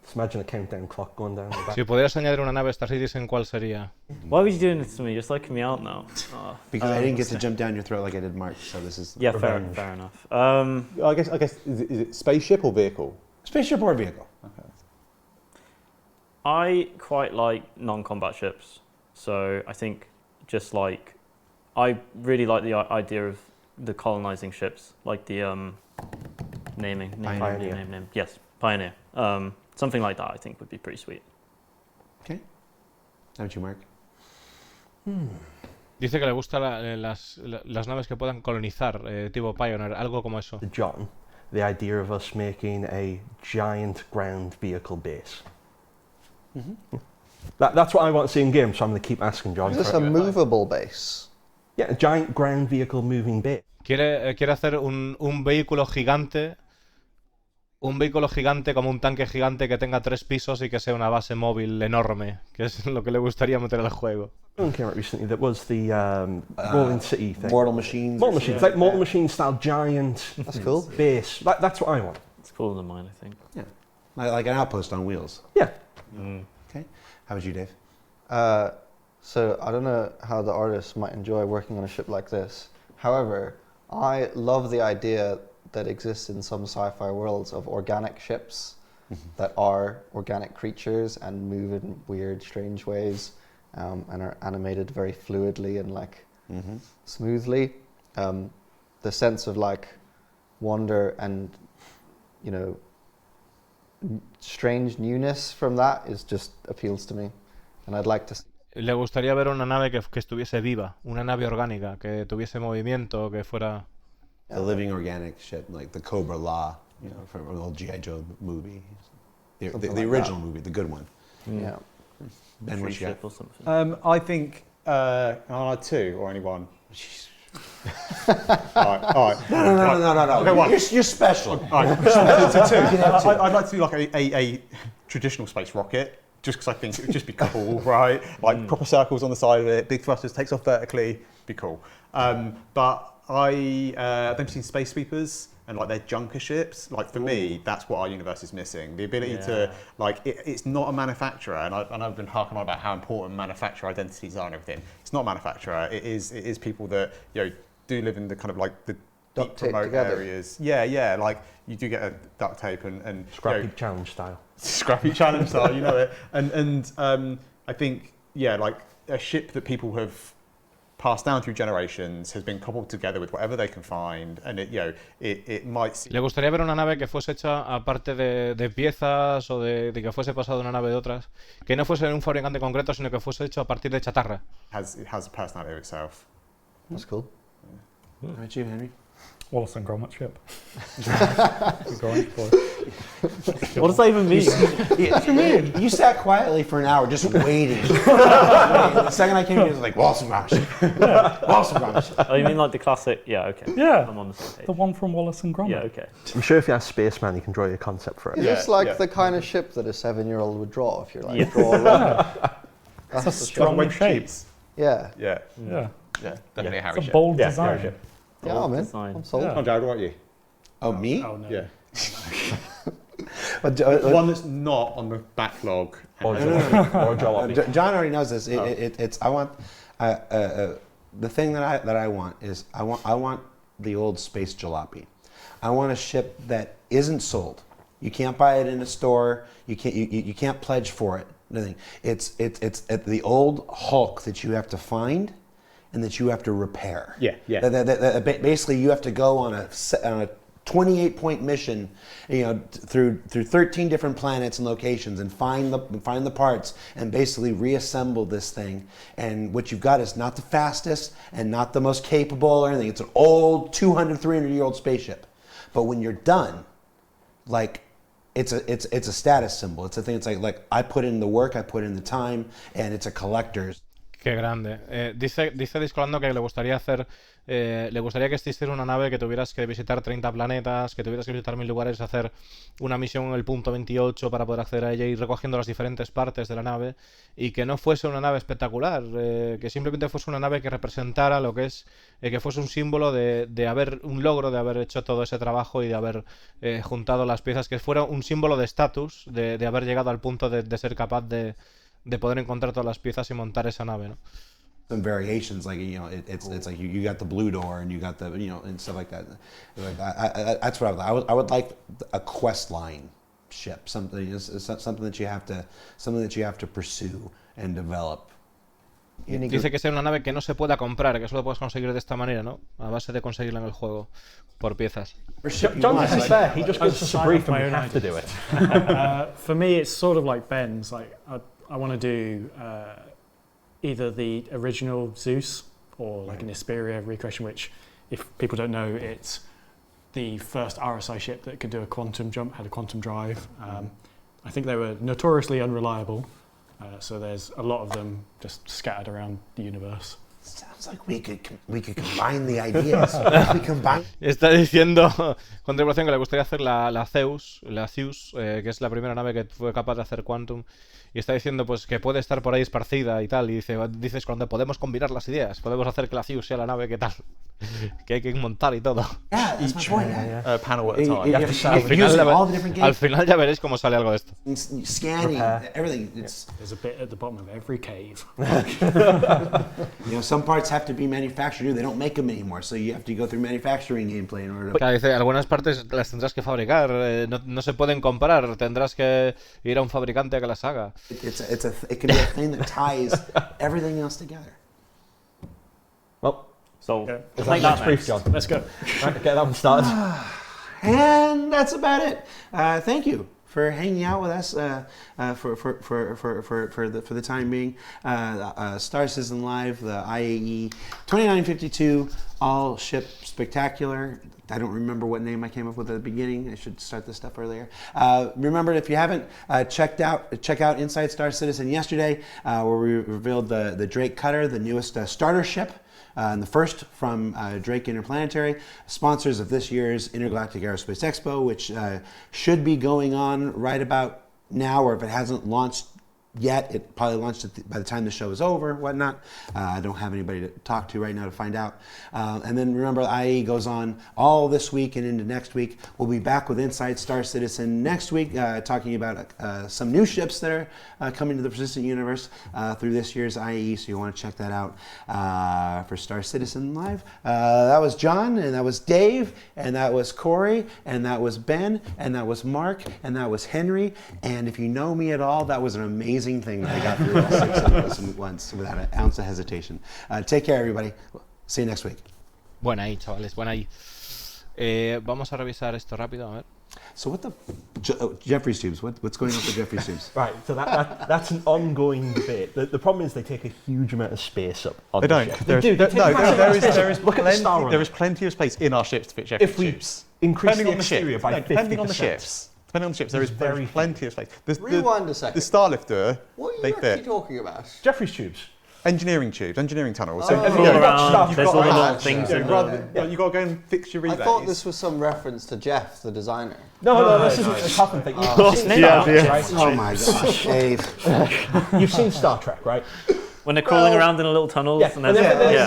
Just imagine a countdown clock going down. Si pudieras añadir una nave a Star Citizen, ¿cuál sería? Why were you doing this to me? You're psyching me out now. Oh. Because I didn't get to jump down your throat like I did Mark, so this is Yeah, fair enough. I guess is it spaceship or vehicle? spaceship or vehicle. I quite like non-combat ships, so I think just like I really like the idea of the colonizing ships, like the naming. Pioneer. Yes, Pioneer. Something like that I think would be pretty sweet. Okay. How about you, Mark? Dice que le gustan las naves que puedan colonizar, tipo Pioneer, algo como eso. John, the idea of us making a giant ground vehicle base. That's what I want to see in games, so I'm going to keep asking John. Is this a movable base? Yeah, a giant ground vehicle moving base. Quiere hacer un vehículo gigante. Un vehículo gigante como un tanque gigante que tenga 3 pisos y que sea una base móvil enorme, que es lo que le gustaría meter al juego. One came out recently that was the Rolling City thing. Mortal Machines. Mortal Machines, like Mortal Machine style giant That's cool. base. That's what I want. It's cooler than mine, I think. Yeah. Like an outpost on wheels. Yeah. Okay. How about you, Dave? So I don't know how the artists might enjoy working on a ship like this. However, I love the idea that exists in some sci-fi worlds of organic ships that are organic creatures and move in weird, strange ways, and are animated very fluidly and like smoothly. The sense of like wonder and, you know, strange newness from that is just appeals to me, and I'd like to. Le gustaría ver una nave que estuviese viva, una nave orgánica, que tuviese movimiento, que fuera... The living organic ship, like the Cobra Law, you know, from an old G.I. Joe movie. The like original that. movie, the good one. Yeah. Ben, what you got? Ship or something. I think I had 2 or only 1. all right. No. Okay, one. You're special. All right. So 2. I'd like to do like a traditional space rocket, just because I think it would just be cool, right? Like proper circles on the side of it, big thrusters, takes off vertically, be cool. But I've never seen space sweepers and like their junker ships. Like for me, that's what our universe is missing. The ability to like it's not a manufacturer, and I've been harking on about how important manufacturer identities are and everything. It's not a manufacturer. It is people that do live in the kind of like the Duct deep tape remote together. areas. Yeah. Like you do get a duct tape and Scrappy challenge style. Scrappy challenge style, you know it. And I think like a ship that people have passed down through generations has been coupled together with whatever they can find, and it might seem... Le gustaría ver una nave que fuese hecha aparte de piezas o de que fuese pasado de una nave de otras, que no fuese de un fabricante concreto, sino que fuese hecho a partir de chatarra. It has a personality of itself. That's cool. How about you, Henry? Wallace and Gromit ship. What does that even mean? What do you mean? You sat quietly for an hour just waiting. The second I came in, it was like, Wallace and Gromit. Oh, you mean like the classic? Yeah, okay. Yeah. I'm on the same page. The one from Wallace and Gromit. Yeah, okay. I'm sure if you ask Spaceman, he can draw you a concept for it. Is this like the kind of ship that a 7-year-old would draw if you're like Yeah. draw a line? It's a the strong Web shape. sheets. Yeah. Yeah. Yeah. Yeah, definitely a Harry It's a ship. bold Yeah, design. Harry ship. Yeah, man. Design. I'm sold. Yeah. Oh, Jared, what about you? Oh, me? Oh no. Yeah. One that's not on the backlog. Or No. jalopy. John already knows this. It's I want the thing that I want is I want the old space jalopy. I want a ship that isn't sold. You can't buy it in a store. You can't pledge for it. Nothing. It's the old Hulk that you have to find and that you have to repair. Yeah. Basically, you have to go on a 28-point mission, through 13 different planets and locations, and find the parts and basically reassemble this thing. And what you've got is not the fastest and not the most capable or anything. It's an old 200, 300-year-old spaceship. But when you're done, like, it's a status symbol. It's a thing. It's like I put in the work, I put in the time, and it's a collector's. Qué grande. Dice Discolando que le gustaría que existiera una nave que tuvieras que visitar 30 planetas, que tuvieras que visitar 1000 lugares, hacer una misión en el punto 28 para poder acceder a ella, ir recogiendo las diferentes partes de la nave, y que no fuese una nave espectacular, que simplemente fuese una nave que representara lo que es, que fuese un símbolo de haber, un logro de haber hecho todo ese trabajo y de haber juntado las piezas, que fuera un símbolo de estatus, de haber llegado al punto de ser capaz de poder encontrar todas las piezas y montar esa nave, ¿no? Some variations, like it's like you got the blue door and you got the and stuff like that. Like that's what I would like a quest line ship, something that you have to pursue and develop. Dice que sea una nave que no se pueda comprar, que solo puedes conseguir de esta manera, ¿no? A base de conseguirla en el juego por piezas. John, this is fair. He just gives us a brief and we have to do it. For me, it's sort of like Ben's. Like I want to do either the original Zeus or like an Hesperia recreation, which, if people don't know, it's the first RSI ship that could do a quantum jump, had a quantum drive. I think they were notoriously unreliable, so there's a lot of them just scattered around the universe. Sounds like we could combine the ideas. Está diciendo con tripulación que le gustaría hacer la Zeus, que es la primera nave que fue capaz de hacer Quantum, y está diciendo pues que puede estar por ahí esparcida y tal, y dices cuando podemos combinar las ideas, podemos hacer que la Zeus sea la nave que tal, que hay que montar y todo. Yeah, that's my point. Panel at a time. Al final ya veréis cómo sale algo de esto. Scanning, everything. There's a bit at the bottom of every cave. Some parts have to be manufactured. They don't make them anymore, so you have to go through manufacturing gameplay in order to. Claro, dice, algunas partes las tendrás que fabricar, no se pueden comprar, tendrás que ir a un fabricante a que las haga. It can be a thing that ties everything else together. Well, so that's brief, John. Let's go. Right, get that one started. And that's about it. Thank you for hanging out with us for the time being. Star Citizen Live, the IAE 2952 all ship spectacular. I don't remember what name I came up with at the beginning. I should start this stuff earlier. Remember, if you haven't check out Inside Star Citizen yesterday, where we revealed the Drake Cutter, the newest starter ship. And the first from Drake Interplanetary, sponsors of this year's Intergalactic Aerospace Expo, which should be going on right about now, or if it hasn't launched yet, it probably launched by the time the show is over, whatnot. I don't have anybody to talk to right now to find out. And then remember, IAE goes on all this week and into next week. We'll be back with Inside Star Citizen next week, talking about some new ships that are coming to the Persistent Universe through this year's IAE, so you want to check that out for Star Citizen Live. That was John, and that was Dave, and that was Corey, and that was Ben, and that was Mark, and that was Henry. And if you know me at all, that was an amazing thing that I got through all 6 of those at once without an ounce of hesitation. Take care, everybody. See you next week. Buena ahí, chavales, buena ahí. Vamos a revisar esto rápido, a ver. So what the Jeffrey's tubes? What's going on with Jeffrey's tubes? Right, so that's an ongoing debate. The problem is they take a huge amount of space up. On They don't. There is plenty of space in our ships to fit Jeffrey's tubes. Increase the exterior by 50%. Depending on the ships. Depending on the ships, there is plenty of space. Rewind a second. The Starlifter, what are they you actually fit. talking about? Jeffrey's tubes. Engineering tubes, engineering tunnels. There's all the little things. You've got to go and fix your relays. I thought this was some reference to Jeff, the designer. No, this isn't a coffin thing. Oh my gosh, Dave. You've seen Star Trek, right? When they're crawling around in a little tunnels, Yeah, and then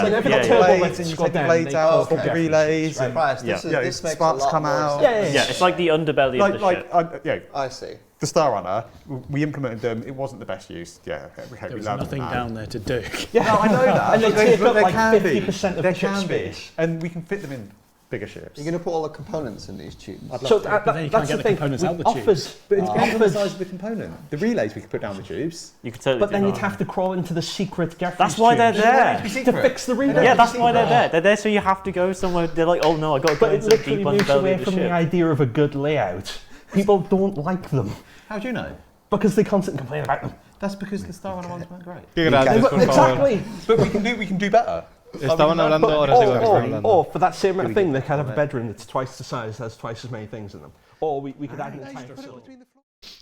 whenever the turbo blades, lets and you go take the down, blades they out cause of the different relays, issues, and Right, this makes sparks a lot come more out. sense. yeah, it's like the underbelly of the ship. I see. The Star Runner, we implemented them. It wasn't the best use. Yeah, There was nothing down there to do. Yeah, no, I know that. And they take up like can be. 50% of They the ship can be. space. And we can fit them in bigger ships. You're going to put all the components in these tubes. So But then you can't that's get the the thing. components We out the offered, tubes. But it depends on the offered, size of the component. The relays we could put down the tubes. You could totally but then do you'd that. have to crawl into the secret Jeffries That's why they're tubes there. to fix the relay. Yeah, that's why they're there. They're there so you have to go somewhere. They're like, oh no, I got to go But it into the literally deep moves underbelly away of the from the ship. idea of a good layout. People don't like them How do you know? because they constantly complain about them. That's because the Star Runner ones weren't great. Qué gracias, por favor. Exactly. But we can do better. Estaban hablando, ahora sigo que están hablando. Or for that same amount of thing, they can have a bedroom that's twice the size, has twice as many things in them. Or we could add an entire facility.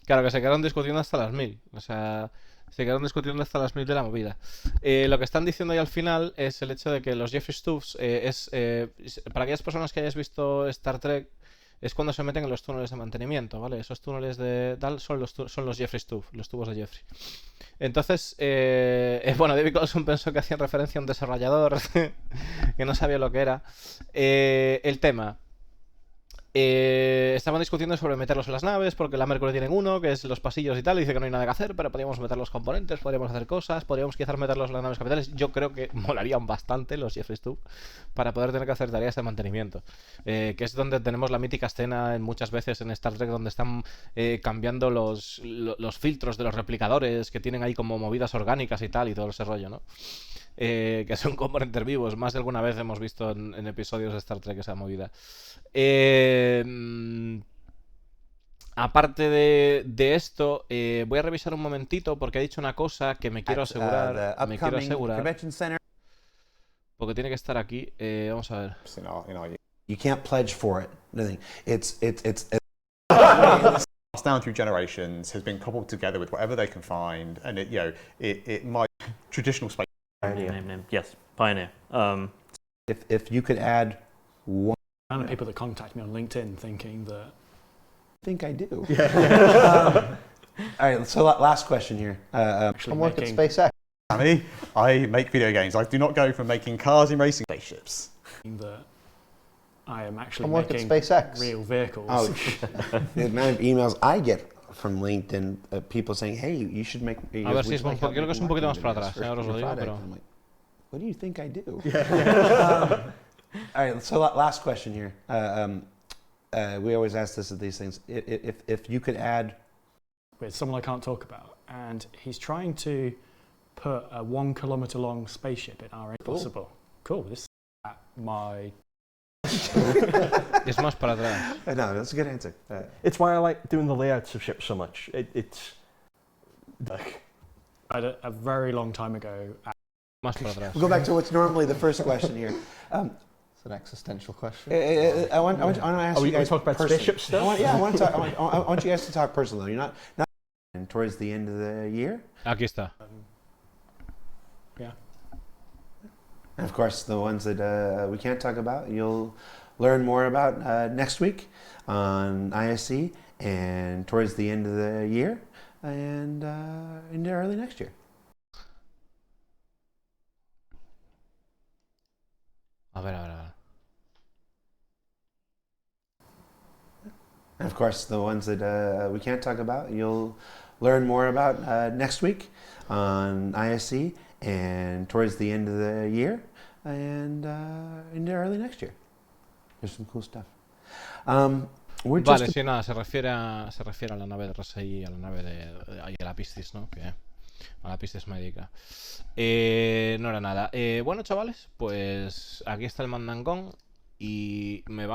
Claro, que se quedaron discutiendo hasta las 1000. O sea, se quedaron discutiendo hasta las 1000 de la movida. Lo que están diciendo ahí al final es el hecho de que los Jeffries tubes para aquellas personas que hayáis visto Star Trek, es cuando se meten en los túneles de mantenimiento, ¿vale? Esos túneles de tal son los Jeffries tubes, los tubos de Jeffrey. Entonces, bueno, David Colson pensó que hacían referencia a un desarrollador que no sabía lo que era. El tema. Estaban discutiendo sobre meterlos en las naves, porque la Mercury tienen uno, que es los pasillos y tal, y dice que no hay nada que hacer, pero podríamos meter los componentes, podríamos hacer cosas, podríamos quizás meterlos en las naves capitales. Yo creo que molarían bastante los Jeffries Tube para poder tener que hacer tareas de mantenimiento, que es donde tenemos la mítica escena muchas veces en Star Trek donde están cambiando los filtros de los replicadores, que tienen ahí como movidas orgánicas y tal, y todo ese rollo, ¿no? Que son componentes vivos. Más de alguna vez hemos visto en episodios de Star Trek esa movida. Aparte de esto, voy a revisar un momentito porque he dicho una cosa que me quiero asegurar. Porque tiene que estar aquí. Vamos a ver. You can't pledge for it. Nothing. It's down through generations has been cobbled together with whatever they can find, and it might traditional space. Name. Yes, Pioneer. If you could add one. I know people that contact me on LinkedIn thinking that. I think I do. Yeah. All right. So last question here. I'm working at SpaceX. I make video games. I do not go from making cars and racing spaceships. That I am actually working making at SpaceX. real vehicles. Oh, the amount of emails I get from LinkedIn, people saying, "Hey, you should make." A ver si es creo que es un poquito más para atrás. Ahora os lo digo, pero. I'm like, what do you think I do? All right. So last question here. We always ask this at these things. If you could add. With someone I can't talk about, and he's trying to put a 1 kilometer long spaceship in our possible. Cool. This is at my. Es más para atrás. No, that's a good answer. It's why I like doing the layouts of ships so much. It's like I had a very long time ago. Más para atrás. We'll go back to what's normally the first question here. It's an existential question. I want to ask you guys. We talk about spaceships still? I want you guys to talk personally. You're not towards the end of the year. Aquí está. Yeah. And of course, the ones that we can't talk about, you'll learn more about next week on ISC and towards the end of the year and into early next year. A ver. And of course, the ones that we can't talk about, you'll learn more about next week on ISC and towards the end of the year and into early next year. There's some cool stuff. Vale, sí, nada, se refiere a la nave de RSI, a la nave de la Piscis, ¿no? A la Piscis médica. No era nada. Bueno, chavales, pues aquí está el mandangón y me va